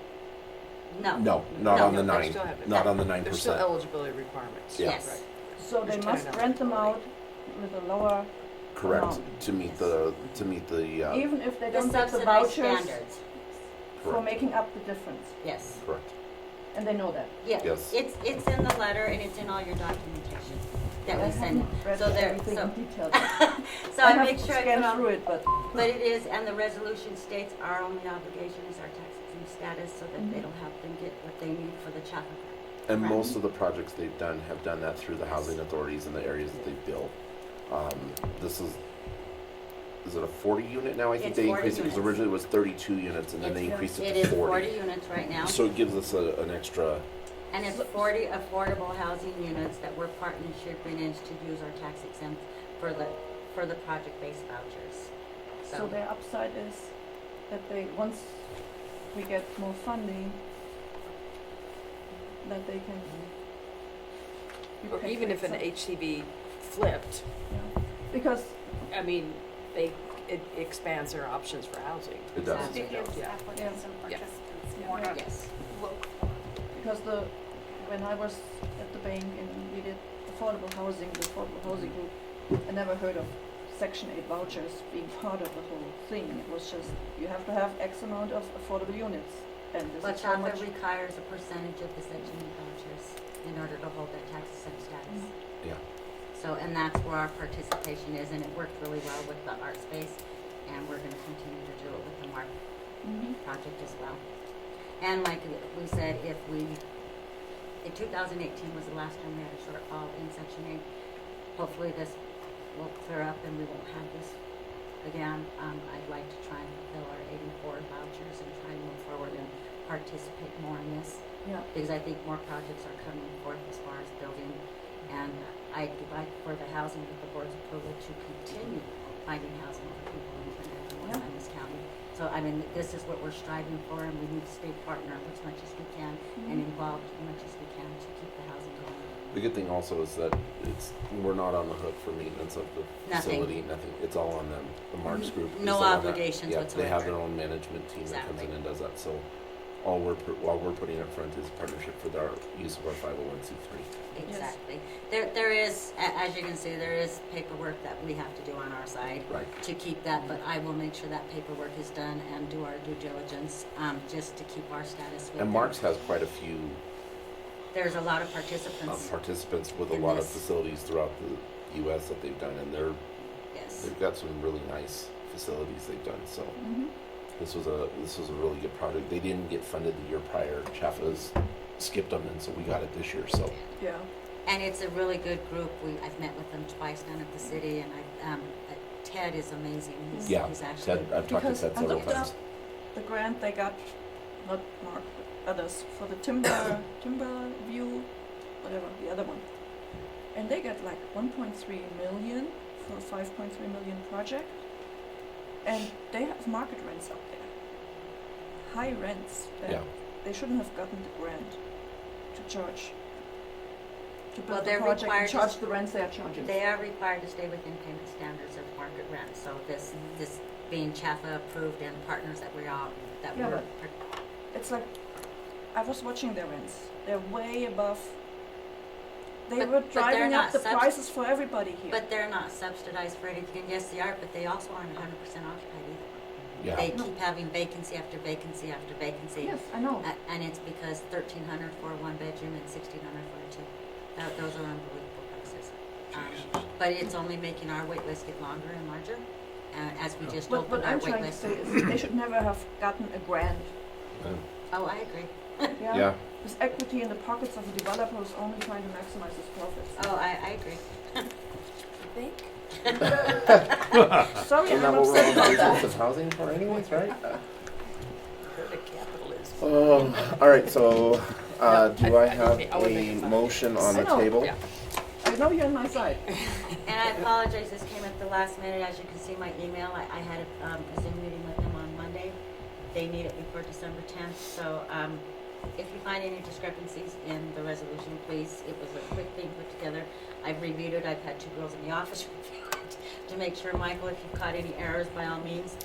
No. No, not No, on the no, they still 9, have it. not on the There's still 9%. eligibility requirements. Yeah. Yes. So they There's must 10 rent them out with a lower, Correct, amount. to meet the, even if they The don't get the subsidized vouchers standards, for correct, making up the difference, yes. correct. and they know that. Yeah, Yes. it's in the letter and it's in all your documentation that we send. haven't read So there- everything so- in detail. So I make sure I put scanned all, through it, but but it is, and the resolution states our only obligation is our tax exempt status so that they Mhm. don't have them get what they need for the CHAPA grant. And Correct. most of the projects they've done have done that through the housing authorities in the areas that they've built. This is it a 40 unit now? I think It's they 40 increased it, because units. originally it was 32 units, and then they It's- increased It it is to 40 units right now, So it gives us an extra, and it's 40 affordable housing units that we're partnershiping in to use our tax exempt for the project-based vouchers. so their upside is that they, once we get more funding, that they can. Or pay even for if an itself. HCB flipped, Yeah. Because I mean, it expands their options for housing. it does. It gives Yeah. applicants and Yeah. participants more to Yes. look for. because when I was at the bank and we did affordable housing, the affordable housing group, I never heard of Section 8 vouchers being part of the whole thing. It was just, you have to have X amount of affordable units, and this But is how CHAPA much. requires a percentage of the Section 8 vouchers in order to hold that tax exempt status. Yeah. So, and that's where our participation is, and it worked really well with the art space, and we're gonna continue to do it with the MARC Mhm. project as well. And like we said, in 2018 was the last time we had a shortfall in Section 8. Hopefully this will clear up and we won't have this again. I'd like to try and fulfill our 84 vouchers and try and move forward and participate more in this, Yeah. because I think more projects are coming forth as far as building. And I'd like for the housing with the board's approval to continue finding housing for people in Trinidad and Yeah. West County. So, I mean, this is what we're striving for, and we need to stay partner as much as we can and Mhm. involved as much as we can to keep the housing going. The good thing also is that we're not on the hook for maintenance of the Nothing. facility, nothing. It's all on them. The Marks Group. is No the one that- obligations Yeah, they have whatsoever. their own management team that comes in Exactly. and does that, so. while we're putting up front is partnership for our use of our 501c3. Exactly. There is, as you can see, there is paperwork that we have to do on our side Right. to keep that, but I will make sure that paperwork is done and do our due diligence, just to keep our status with And them. Mark's has quite a few There's a lot of participants, participants with a in lot of this. facilities throughout the U.S. that they've done, and yes. they've got some really nice facilities they've done. So Mm-hmm. this was a really good project. They didn't get funded the year prior. Chafa's skipped them, and so we got it this year. So Yeah. And it's a really good group. I've met with them twice down at the city, and Ted is amazing. yeah, He's actually, Ted, I've talked to Because Ted I several looked up times. the grant they got, not Mark, but others, for the timber view, whatever, the other one. And they got like 1.3 million for a 5.3 million project. And they have market rents up there. High rents that Yeah. they shouldn't have gotten the grant to charge. To Well, build the they're project required and to charge the rents they are charging. they are required to stay within payment standards of market rent. So this being Chafa approved and partners that we're all, that Yeah, we're, It's like, I was watching their rents. They're way above. They But- were but they're driving not up the subs- prices for everybody here. but they're not subsidized for anything. And yes, they are, but they also aren't 100% occupied either. Yeah. They keep having vacancy after vacancy after vacancy. Yes, I know. And it's because 1,300 for a one bedroom and 1,600 for a two. Those are unbelievable prices. But it's only making our wait list get longer and larger, as we just But opened what our I'm wait trying to list. say is they should never have gotten a grant. Oh, I agree. Yeah. With equity in the pockets of a developer who's only trying to maximize his profits. Oh, I agree. Think? Sorry, Isn't that I'm what we're upset on about business that. as housing for anyways, right? Heard of capitalism. All right, so do No, I I have wouldn't make a fun of it. motion on the I know. table? Yeah. I know you're on my side. And I apologize, this came at the last minute. As you can see my email, I had a Zoom meeting with them on Monday. They need it before December 10th, so if you find any discrepancies in the resolution, please, it was a quick thing put together. I've reviewed it, I've had two girls in the office review it to make sure, Michael, if you've caught any errors, by all means.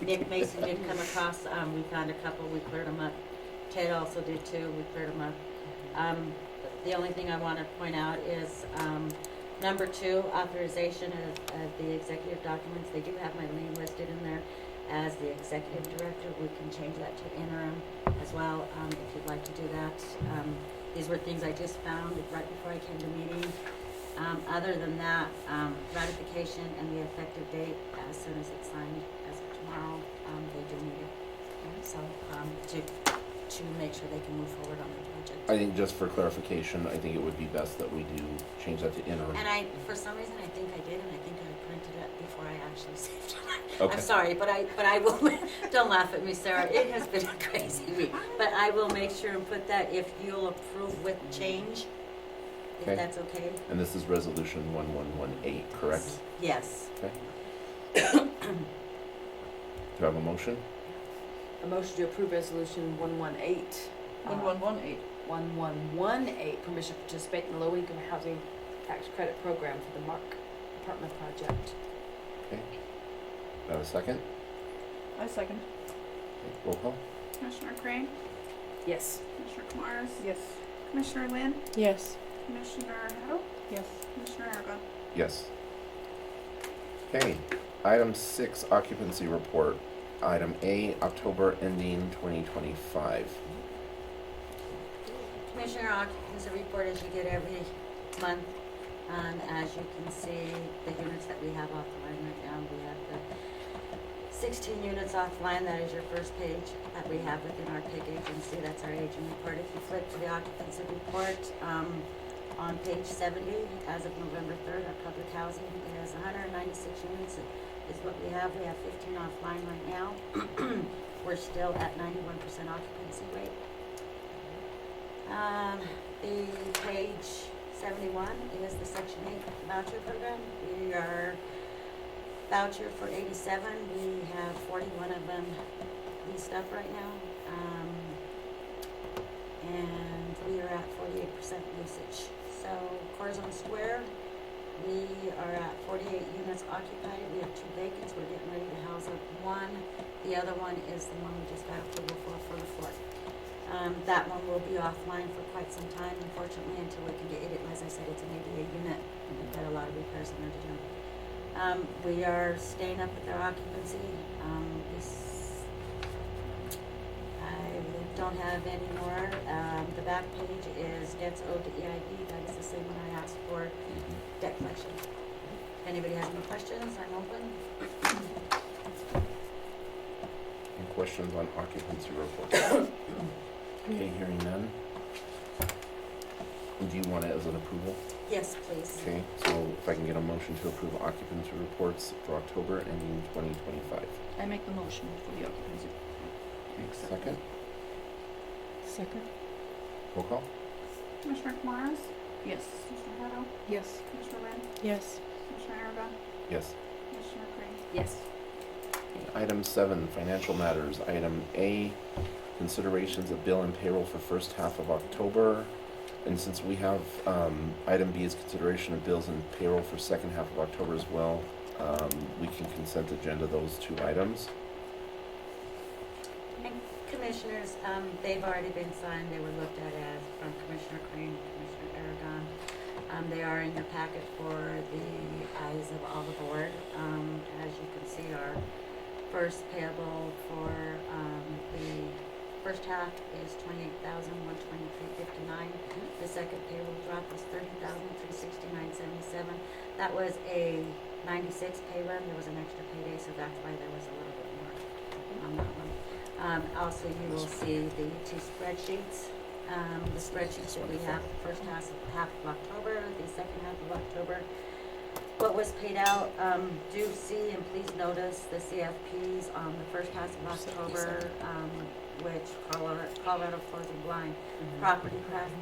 Nick Mason did come across, we found a couple, we cleared them up. Ted also did too, we cleared them up. The only thing I want to point out is, number 2, authorization of the executive documents. They do have my name listed in there as the executive director. We can change that to interim as well, if you'd like to do that. These were things I just found right before I came to meeting. Other than that, ratification and the effective date, as soon as it's signed, as of tomorrow, they do need it. So, to make sure they can move forward on the project. I think just for clarification, I think it would be best that we do change that to interim. And for some reason, I think I did, and I think I printed it before I actually saved it. Okay. I'm sorry, but I will, don't laugh at me, Sarah, it has been a crazy week. But I will make sure and put that if you'll approve with change, Okay. if that's okay. And this is resolution 1118, correct? Yes. Okay. Do you have a motion? A motion to approve resolution 118. 1118. 1118, permission to participate in the low-income housing tax credit program for the Mark apartment project. Okay. Do I have a second? I second. Okay, roll call. Commissioner Crane, Yes. Commissioner Kumaris, Yes. Commissioner Lynn, Yes. Commissioner Hado, Yes. Commissioner Aragon. Yes. Okay, item 6, occupancy report. Item A, October ending 2025. Commissioner occupancy report as you get every month. As you can see, the units that we have offline right now, we have the 16 units offline. That is your first page that we have within our PIG agency. That's our aging report. If you flip to the occupancy report, on page 70, as of November 3rd, our public housing is 196 units is what we have. We have 15 offline right now. We're still at 91% occupancy rate. The page 71 is the Section 8 voucher program. We are voucher for 87. We have 41 of them leased up right now. And we are at 48% usage. So Corazon Square, we are at 48 units occupied. We have 2 vacants. We're getting ready to house up one. The other one is the one we just got approval for the floor. That one will be offline for quite some time, unfortunately, until we can get it. As I said, it's an ADA unit, and we've got a lot of repairs in there to do. We are staying up with our occupancy. I don't have any more. The back page is debts owed to EIB. That is the same one I asked for, debt collection. If anybody has any questions, I'm open. Any questions on occupancy reports? Okay, hearing none. Do you want it as an approval? Yes, please. Okay, so if I can get a motion to approve occupancy reports for October ending 2025. I make the motion for the occupancy. Second, Second? roll call? Commissioner Morris, Yes. Commissioner Hutto, Yes. Commissioner Lynn, Yes. Commissioner Aragon, Yes. Commissioner Crane. Yes. Item 7, financial matters. Item A, considerations of bill and payroll for first half of October. And since we have, item B is consideration of bills and payroll for second half of October as well, we can consent agenda those two items. And commissioners, they've already been signed. They were looked at as from Commissioner Crane and Commissioner Aragon. They are in your packet for the eyes of all the board. As you can see, our first payable for the first half is $28,123.59. The second payroll drop was $30,369.77. That was a 96 pay run. There was an extra payday, so that's why there was a little bit more on that one. Also, you will see the two spreadsheets. The spreadsheets that we have, the first half of October, the second half of October. What was paid out, do see and please notice the CFPs on the first half of October, which Colorado Closing Blind, Property Craft.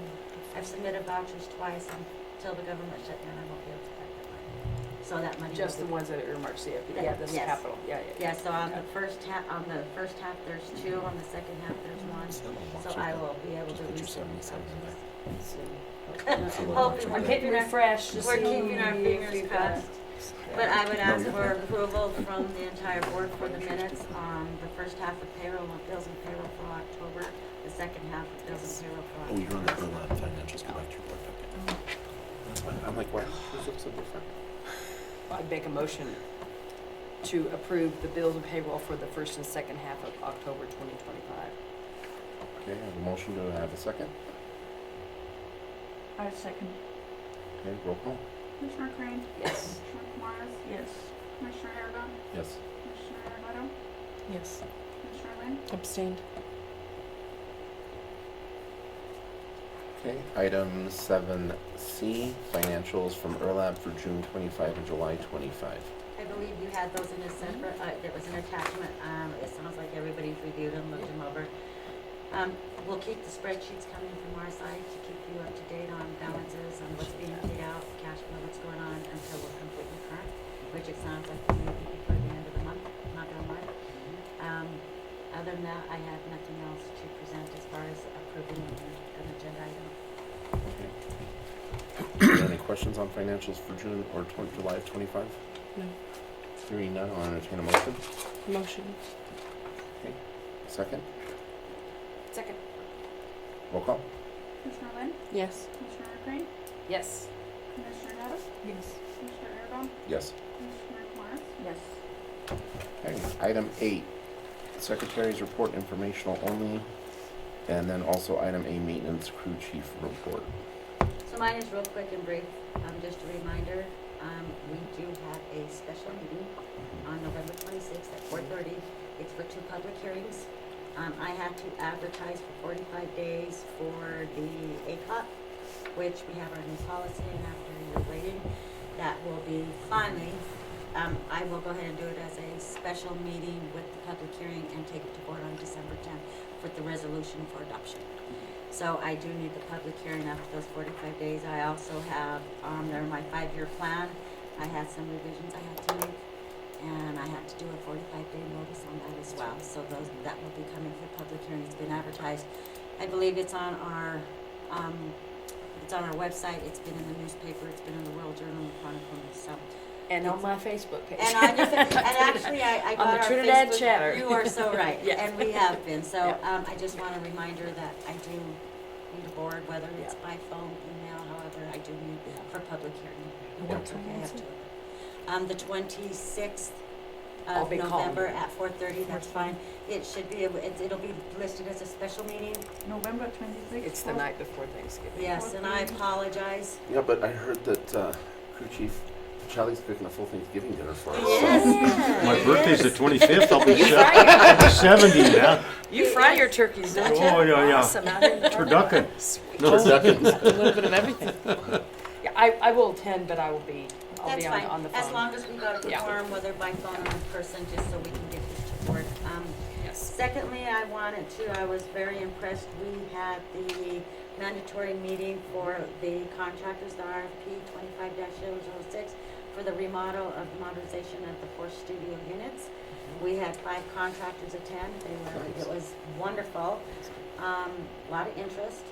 I've submitted vouchers twice until the government shut down. I won't be able to collect that money. So that money. Just the will be- ones that are earmarked CFP, That- yeah, this yes. capital, yeah. Yeah, so on the first half, there's two, on the second half there's one. So I will be able to resend these Hopefully, I'm getting refreshed. to We're see keeping our if fingers we've crossed. got- But I would ask you're for fine. approval from the entire board for the minutes on the first half of payroll, of bills and payroll for October, the second half of bills and payroll for Oh, you're on October. the financials, go back to your board packet. That's fine. I'm like, why does it look so different? I'd make a motion to approve the bills and payroll for the first and second half of October 2025. Okay, I have a motion, do I have a second? I second. Okay, roll call? Commissioner Crane, Yes. Commissioner Morris, Yes. Commissioner Aragon, Yes. Commissioner Hutto, Yes. Commissioner Lynn, Abstained. Okay, item 7C, financials from ERLAB for June 25 and July 25. I believe you had those in a separate, there was an attachment, it sounds like everybody's reviewed them, looked them over. We'll keep the spreadsheets coming from our side to keep you up to date on balances, on what's being paid out, cash flow, what's going on until we're completely current, which it sounds like we may be before the end of the month, not gonna lie. Other than that, I have nothing else to present as far as approving an agenda item. Are there any questions on financials for June or July of 25? No. Hearing none, I'll entertain a motion. Motion. Second, Second. roll call? Commissioner Lynn, Yes. Commissioner Crane, Yes. Commissioner Hutto, Yes. Commissioner Aragon, Yes. Commissioner Morris. Yes. Okay, item 8, Secretary's report informational only, and then also item A, maintenance crew chief report. So mine is real quick and brief, just a reminder, we do have a special meeting on November 26th at 4:30. It's for 2 public hearings. I had to advertise for 45 days for the ACOP, which we have our new policy, and after you're waiting, that will be finally, I will go ahead and do it as a special meeting with the public hearing and take it to board on December 10th with the resolution for adoption. So I do need the public hearing after those 45 days. I also have, there my 5-year plan. I had some revisions I had to make, and I had to do a 45-day notice on that as well. So that will be coming for public hearing. It's been advertised. I believe it's on our website. It's been in the newspaper. It's been in the World Journal and Chronicle. So And on my Facebook page. And on your, and actually, I got On the our Trinidad Facebook. chatter. You are so right, Yeah. and we have been. So Yeah. I just want a reminder that I do need a board, whether it's by phone, email, however, I do need for public hearing. What Okay, time I is have it? to. The 26th I'll of be calling November you. at 4:30. That's fine. It should be. It'll be listed as a special meeting. November 26th. It's the night before Thanksgiving. Yes, and I apologize. Yeah, but I heard that crew chief Charlie's cooking a full Thanksgiving dinner for us. Yes. My birthday's the 25th, I'll be You sev- fry your, I'll be 70 now. you fry your turkeys, don't you? Oh, yeah, yeah. Awesome. Out in the Turducken. Sweet. No, Turducken. A little bit of everything. Yeah, I will attend, but I'll be That's fine. on the phone. As long as we got a Yeah. quorum, whether by phone or in person, just so we can get this to board. Yes. Secondly, I was very impressed, we had the mandatory meeting for the contractors, the RFP 25-006, for the remodel of the modernization of the 4 studio units. We had 5 contractors attend, it was wonderful, lot of interest.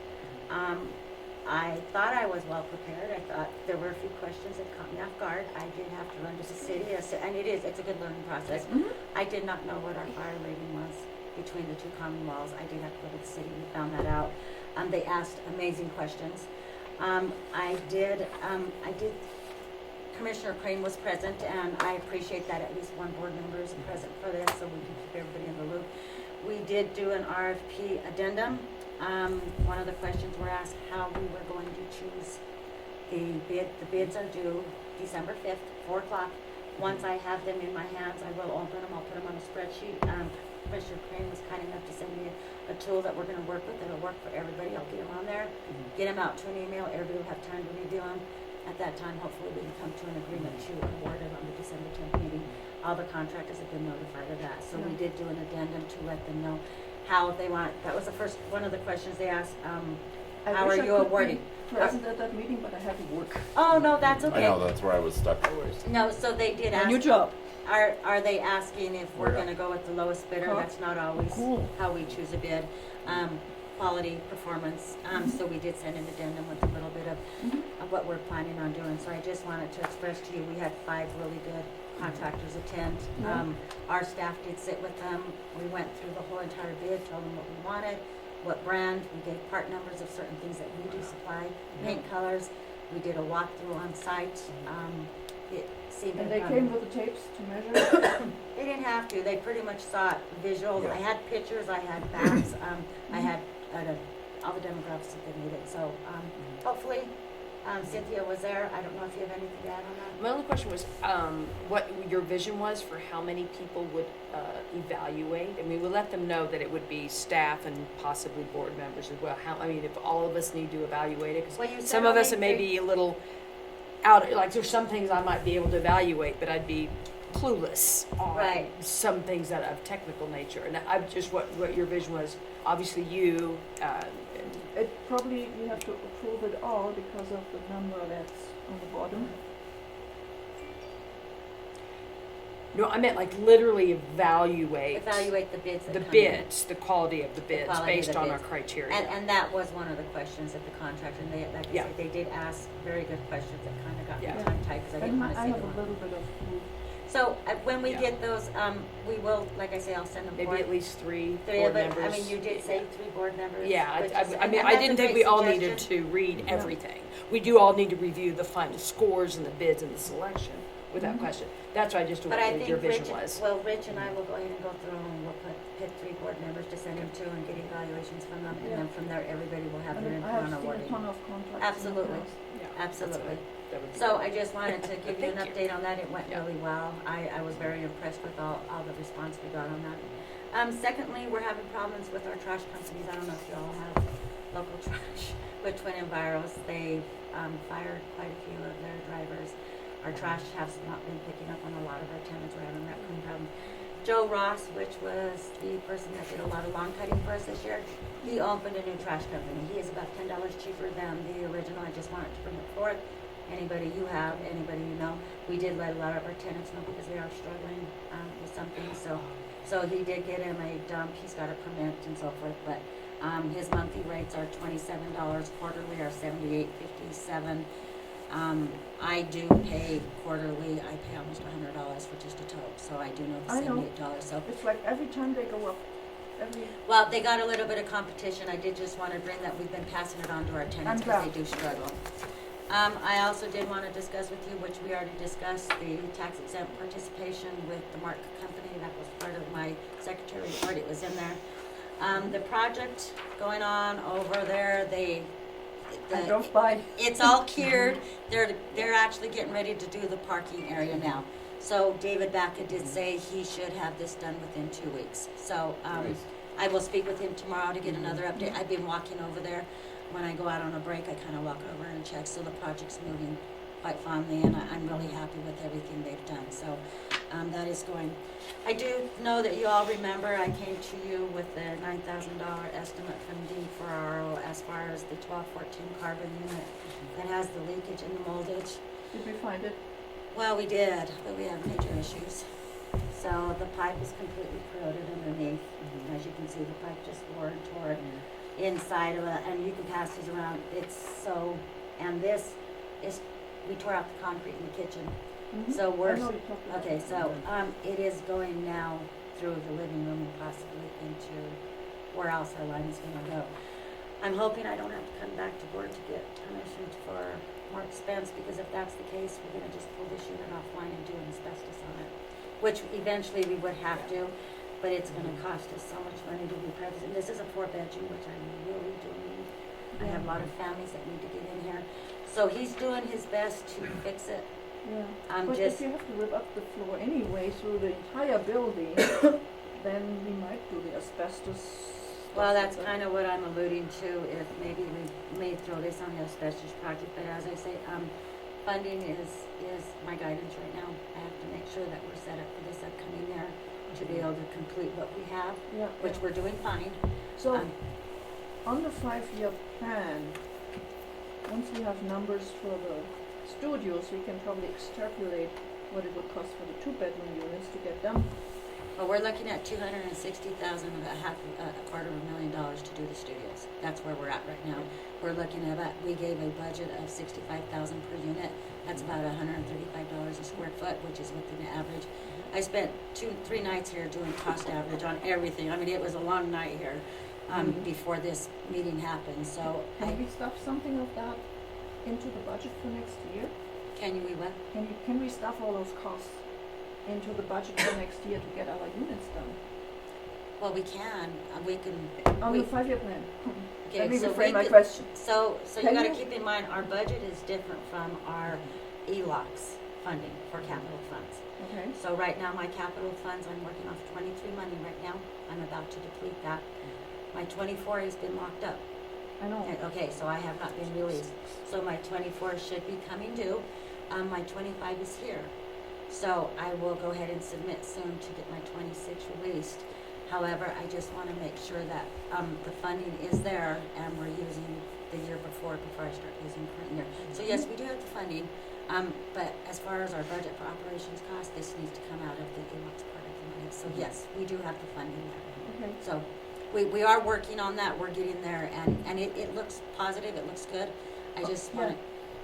I thought I was well prepared. I thought there were a few questions that caught me off guard. I did have to run to the city, and it's a good learning process. I did not know what our fire rating was between the 2 common walls. I did have to go to the city, we found that out. They asked amazing questions. I did, Commissioner Crane was present, and I appreciate that at least one board member is present for this, so we can keep everybody in the loop. We did do an RFP addendum. One of the questions were asked how we were going to choose the bid. The bids are due December 5th, 4 o'clock. Once I have them in my hands, I will open them, I'll put them on a spreadsheet. Commissioner Crane was kind enough to send me a tool that we're gonna work with, that'll work for everybody. I'll get them on there, get them out to an email, everybody will have time to review them. At that time, hopefully we can come to an agreement to award it on the December 10th meeting. All the contractors have been notified of that, so we did do an addendum to let them know how they want. That was the first, one of the questions they asked, I how wish are I you could awarding? be present at that meeting, but I had to work. Oh, no, that's I okay. know, that's where I was stuck. No, so they did A new ask, job. are they asking if we're Yeah. gonna go with the lowest bidder? Correct. That's not always Cool. how we choose a bid. Quality, performance, so we did send an addendum with a little bit of what we're planning on doing. So I just wanted to express to you, we had 5 really good contractors attend. Yeah. Our staff did sit with them. We went through the whole entire bid, told them what we wanted, what brand, we gave part numbers of certain things that we do supply, paint colors. We did a walkthrough on site. It seemed And they to came with the tapes to measure. They didn't have to. They pretty much saw it visual. Yeah. I had pictures. I had facts. I had all the demographics that they needed. So hopefully, Cynthia was there. I don't know if you have anything to add on that. My only question was, what your vision was for how many people would evaluate? I mean, we let them know that it would be staff and possibly board members as well. How, I mean, if all of us need to evaluate it, because Well, you said some of us only it may three- be a little out, like there's some things I might be able to evaluate, but I'd be clueless on Right. some things that are of technical nature. And I just, what your vision was, obviously you, and It probably, you have to approve it all because of the number that's on the bottom. no, I meant like literally evaluate the bids that the come in. bids, the quality of the bids quality of based the on our bids. criteria. And that was one of the questions that the contractor, and they, like I Yeah. said, they did ask very good questions that kind of got me Yeah. tongue tied because I didn't And want to I say have them a all. little bit of clue. So when we Yeah. get those, we will, like I say, I'll send them Maybe forth. at least three 3 board of it. members. I mean, you did say 3 board members. Yeah, which is- I and mean, I that's a didn't think great we all needed suggestion. to read Yeah. everything. We do all need to review the final scores and the bids and the selection, without Mhm. question. That's why I just But I what think your vision Rich, was. well, Rich and I will go ahead and go through and we'll pick 3 board members to send them to and get evaluations from them. And Yeah. then from there, everybody will have And their I input have on seen a awarding. ton of contracts. in the Absolutely. past. Yeah, that's Absolutely. what- that would be So great. I just wanted to give you an Thank you. update on that. It went Yeah. really well. I was very impressed with all the response we got on that. Secondly, we're having problems with our trash companies. I don't know if you all have local trash with Twin Enviros. They've fired quite a few of their drivers. Our trash has not been picking up on a lot of our tenants. We're having raccoon problems. Joe Ross, which was the person that did a lot of lawn cutting for us this year, he opened a new trash company. He is about $10 cheaper than the original. I just wanted to bring it forth. Anybody you have, anybody you know, we did let a lot of our tenants know because they are struggling with something. So he did get him a dump. He's got a permit and so forth. But his monthly rates are $27. Quarterly are $78.57. I do pay quarterly, I pay almost $100 for just a tote, so I do know the I know. $78, so. It's like every time they go up, Well, they got a little bit of competition. I did just want to bring that, we've been passing it on to our tenants because they glad. do struggle. I also did want to discuss with you, which we already discussed, the tax exempt participation with the Mark Company. That was part of my secretary report. It was in there. The project going on over there, I drove by. it's all cured. They're actually getting ready to do the parking area now. So David Baca did say he should have this done within 2 weeks. So Nice. I will speak with him tomorrow to get another update. I've been walking over there. When I go out on a break, I kind of walk over and check. So the project's moving quite fondly, and I'm really happy with everything they've done. So that is going. I do know that you all remember I came to you with the $9,000 estimate from D4RO as far as the 1214 carbon unit that has the leakage and the moldage. Did we find it? Well, we did, but we have major issues. So the pipe is completely corroded underneath. As you can see, the pipe just wore and tore inside of it, and you can pass these around. It's so, and this is, we tore out the concrete in the kitchen. So I we're, know you talked about okay, it. so it is going now through the living room and possibly into where else our line is gonna go. I'm hoping I don't have to come back to board to get permission for more expense, because if that's the case, we're gonna just pull this unit offline and do an asbestos on it, which eventually we would have to, but it's gonna cost us so much money to repurpose. And this is a 4-bedroom, which I really do need. I have a lot of families that need to get in here. So he's doing his best to fix it. Yeah. I'm But just, if you have to rip up the floor anyway through the entire building, then we might do the asbestos. well, that's kind of what I'm alluding to, if maybe we may throw this on the asbestos project, but as I say, funding is my guidance right now. I have to make sure that we're set up for this upcoming year to be able to complete what we have, Yeah. which we're doing fine. So, Um, on the 5-year plan, once we have numbers for the studios, we can probably extrapolate what it would cost for the 2-bedroom units to get them. Well, we're looking at $260,000, a $250,000 to do the studios. That's where we're at right now. We're looking at about, we gave a budget of $65,000 per unit. That's about $135 a square foot, which is within the average. I spent 2-3 nights here doing cost average on everything. I mean, it was a long night here before this meeting happened. So Can we stuff something of that into the budget for next year? can you what? Can we stuff all those costs into the budget for next year to get our units done? Well, we can. We can. On We- the 5-year plan. Okay, Let me so reframe we my could- question. So you Can gotta you- keep in mind, our budget is different from our ELOCs funding for capital funds. Okay. So right now, my capital funds, I'm working off 23 money right now. I'm about to deplete that. My 24 has been locked up. I know. Okay, so I have not been released. So my 24 should be coming due. My 25 is here. So I will go ahead and submit soon to get my 26 released. However, I just want to make sure that the funding is there and we're using the year before I start using current year. So yes, we do have the funding, but as far as our budget for operations costs, this needs to come out of the ELOCs part of the money. So yes, we do have the funding there. Okay. So we are working on that. We're getting there, and it looks positive. It looks good. I just Yeah. want to.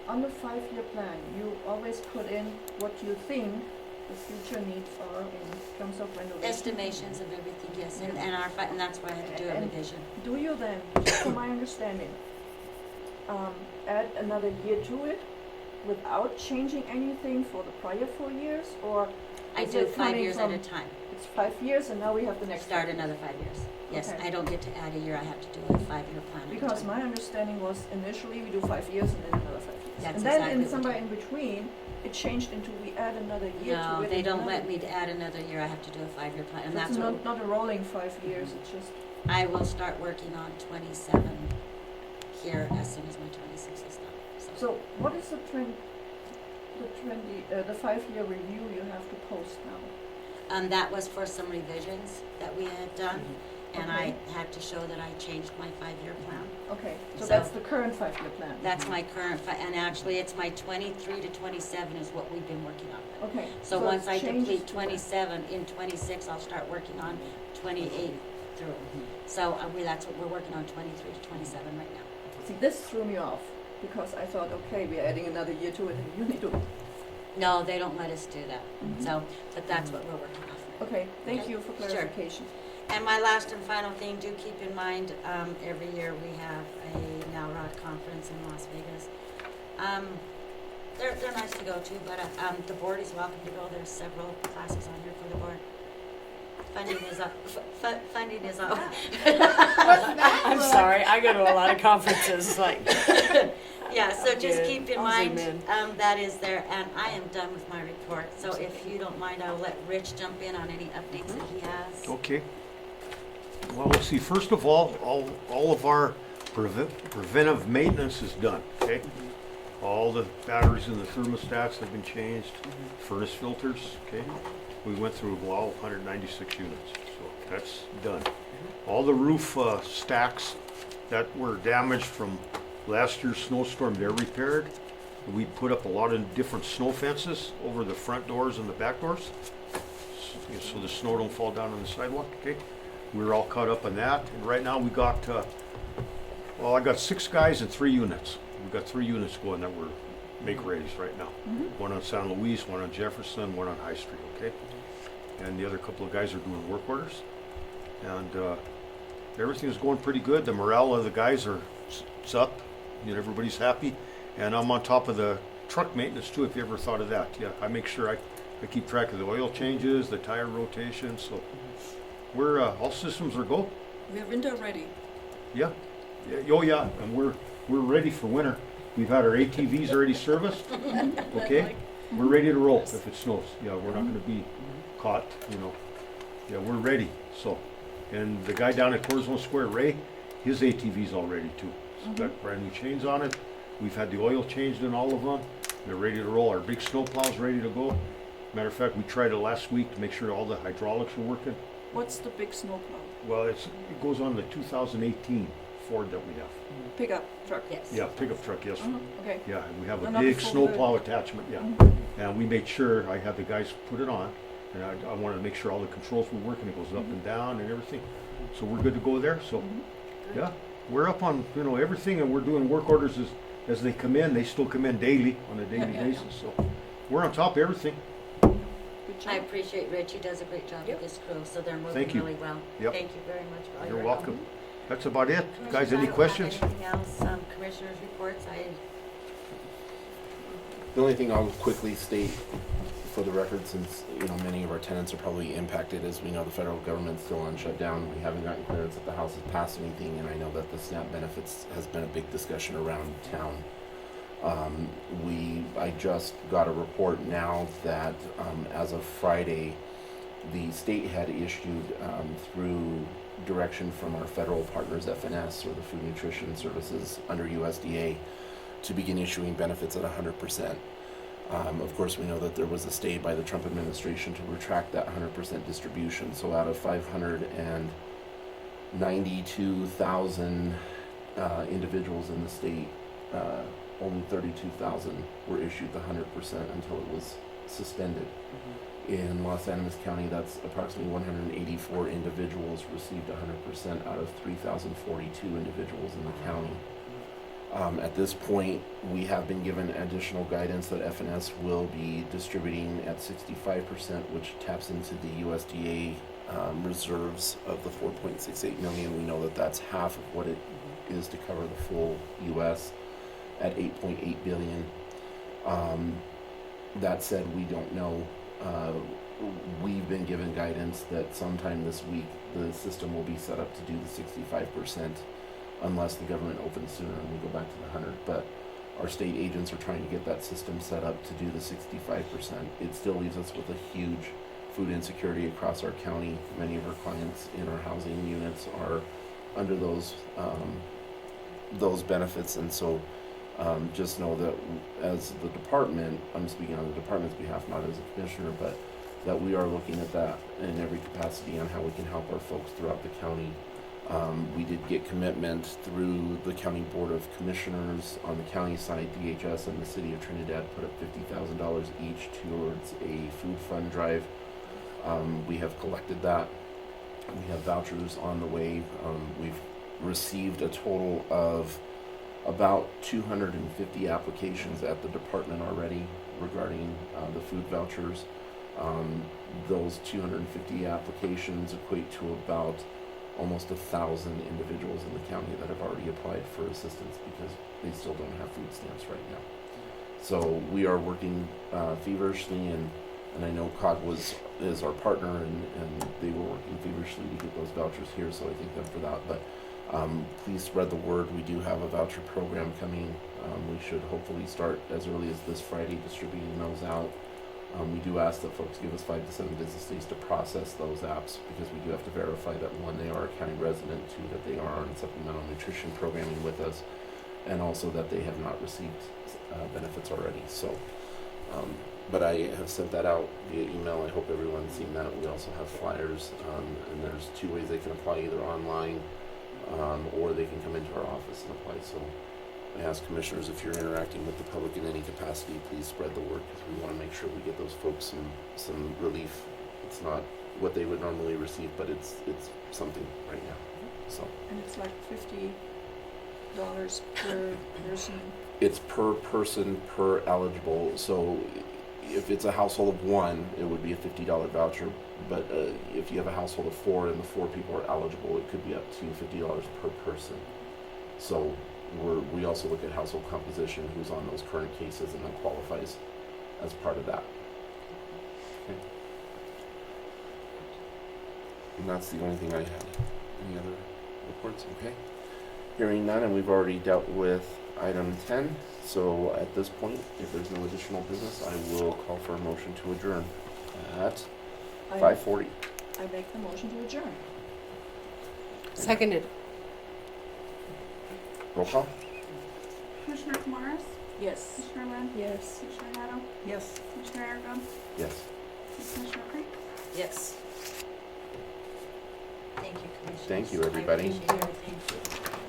On the 5-year plan, you always put in what you think the future needs are in terms of renovation. Estimations of everything, yes, and and that's why I had to do a And- revision. Do you then, from my understanding, add another year to it without changing anything for the prior 4 years, or I is do it 5 coming years at a from- time. it's 5 years and now we have the next Start 5 years? another 5 years. Yes, Okay. I don't get to add a year. I have to do a 5-year plan at a Because time. my understanding was initially we do 5 years and then another 5 years. That's And then exactly in what we somewhere do. in between, it changed into we add another year to No, it. they and don't another- let me to add another year. I have to do a 5-year plan, and So that's it's what not a rolling 5 years, it's just, I will start working on 27 here as soon as my 26 is done. so what is the 5-year review you have to post now? That was for some revisions that we had done, and I Okay. had to show that I changed my 5-year plan. Okay, so So- that's the current 5-year plan? That's my current, and actually, it's my 23 to 27 is what we've been working on. Okay. So it once I changes deplete to what? 27, in 26, I'll start working on 28 through. So that's what we're working on, 23 to 27 right now. See, this threw me off. because I thought, okay, we're adding another year to it, and you need to. No, they don't let us do that. Mhm. So, but that's what we're working on. Okay, thank Okay. you for Sure. clarification. And my last and final thing, do keep in mind, every year we have a NALROD conference in Las Vegas. They're nice to go to, but, the board is welcome to go. There's several classes on here for the board. Funding is up, funding is up. I'm sorry, I go to a lot of conferences, like, Yeah, so just Good. keep in I'll mind, zoom in. that is there, and I am done with my report. So if you don't mind, I'll let Rich jump in on any updates that he has. Okay. Well, let's see, first of all of our preventive maintenance is done, okay? All the batteries in the thermostats have been changed, furnace filters, okay? We went through, 196 units, so that's done. All the roof stacks that were damaged from last year's snowstorm, they're repaired. We put up a lot of different snow fences over the front doors and the back doors, so the snow don't fall down on the sidewalk, okay? We're all caught up on that, and right now we got, I got 6 guys and 3 units. We've got 3 units going that we're make-readies right now. One on San Luis, one on Jefferson, one on High Street, okay? And the other couple of guys are doing work orders. And everything is going pretty good. The morale of the guys is up. You know, everybody's happy. And I'm on top of the truck maintenance too, if you ever thought of that. Yeah, I make sure I keep track of the oil changes, the tire rotation, so we're, all systems are go. We're winter ready. Yeah, oh yeah, and we're ready for winter. We've had our ATVs already serviced, okay? We're ready to roll if it snows. Yeah, we're not gonna be caught, you know. Yeah, we're ready, so. And the guy down at Corzone Square, Ray, his ATV's all ready too. It's got brand new chains on it. We've had the oil changed in all of them. They're ready to roll. Our big snow plow's ready to go. Matter of fact, we tried it last week to make sure all the hydraulics were working. What's the big snowplow? Well, it goes on the 2018 Ford that we have. Pickup truck? Yes. Yeah, pickup truck, yes. Okay. Yeah, and we have a Another big full snowplow load. attachment, yeah. And we made sure, I had the guys put it on, and I wanted to make sure all the controls were working, it goes up and down and everything. So we're good to go there, so, yeah. We're up on, you know, everything, and we're doing work orders as they come in. They still come in daily, on a daily Yeah. basis, so we're on top of everything. Good I job. appreciate Rich. He does a great job with this crew, so they're Thank moving you. really well. Yep. Thank you very much for all You're your welcome. help. That's about it. Commissioners, Guys, I any don't have questions? Anything else? Commissioners' reports? The only thing I'll quickly state for the record, since, you know, many of our tenants are probably impacted, as we know the federal government's still on shutdown. We haven't gotten clearance that the House has passed anything, and I know that the SNAP benefits has been a big discussion around town. I just got a report now that, as of Friday, the state had issued, through direction from our federal partners, FNS, or the Food Nutrition Services under USDA, to begin issuing benefits at 100%. Of course, we know that there was a stay by the Trump administration to retract that 100% distribution. So out of 592,000 individuals in the state, only 32,000 were issued the 100% until it was suspended. In Los Animas County, that's approximately 184 individuals received 100% out of 3,042 individuals in the county. At this point, we have been given additional guidance that FNS will be distributing at 65%, which taps into the USDA reserves of the 4.68 million. We know that that's half of what it is to cover the full U.S. at 8.8 billion. That said, we don't know. We've been given guidance that sometime this week the system will be set up to do the 65%. Unless the government opens sooner and we go back to the 100. But our state agents are trying to get that system set up to do the 65%. It still leaves us with a huge food insecurity across our county. Many of our clients in our housing units are under those benefits, and so just know that as the department, I'm speaking on the department's behalf, not as a commissioner, but that we are looking at that in every capacity on how we can help our folks throughout the county. We did get commitment through the County Board of Commissioners on the county side. DHS and the City of Trinidad put up $50,000 each towards a food fund drive. We have collected that. We have vouchers on the way. We've received a total of about 250 applications at the department already regarding the food vouchers. Those 250 applications equate to about almost 1,000 individuals in the county that have already applied for assistance because they still don't have food stamps right now. So we are working feverishly, and I know COG is our partner, and they were working feverishly to get those vouchers here, so I thank them for that. But please spread the word. We do have a voucher program coming. We should hopefully start as early as this Friday distributing those out. We do ask that folks give us 5 to 7 business days to process those apps, because we do have to verify that, one, they are a county resident, two, that they are on supplemental nutrition programming with us, and also that they have not received benefits already. So, but I have sent that out via email. I hope everyone's seen that. We also have flyers, and there's 2 ways they can apply, either online or they can come into our office and apply. So I ask commissioners, if you're interacting with the public in any capacity, please spread the word, because we want to make sure we get those folks some relief. It's not what they would normally receive, but it's something right now. So And it's like $50 per person. it's per person per eligible. So if it's a household of 1, it would be a $50 voucher. But if you have a household of 4 and the 4 people are eligible, it could be up to $50 per person. So we also look at household composition, who's on those current cases, and that qualifies as part of that. Okay. And that's the only thing I had. Any other reports? Okay. Hearing none, and we've already dealt with item 10. So at this point, if there's no additional business, I will call for a motion to adjourn at 5:40. I make the motion to adjourn. Seconded. Roll call? Commissioner Morris, Yes. Commissioner Lynn, Yes. Commissioner Hatto, Yes. Commissioner Aragon, Yes. and Commissioner Creek. Yes. Thank you, Commissioner. Thank you, everybody. I appreciate it. Thank you.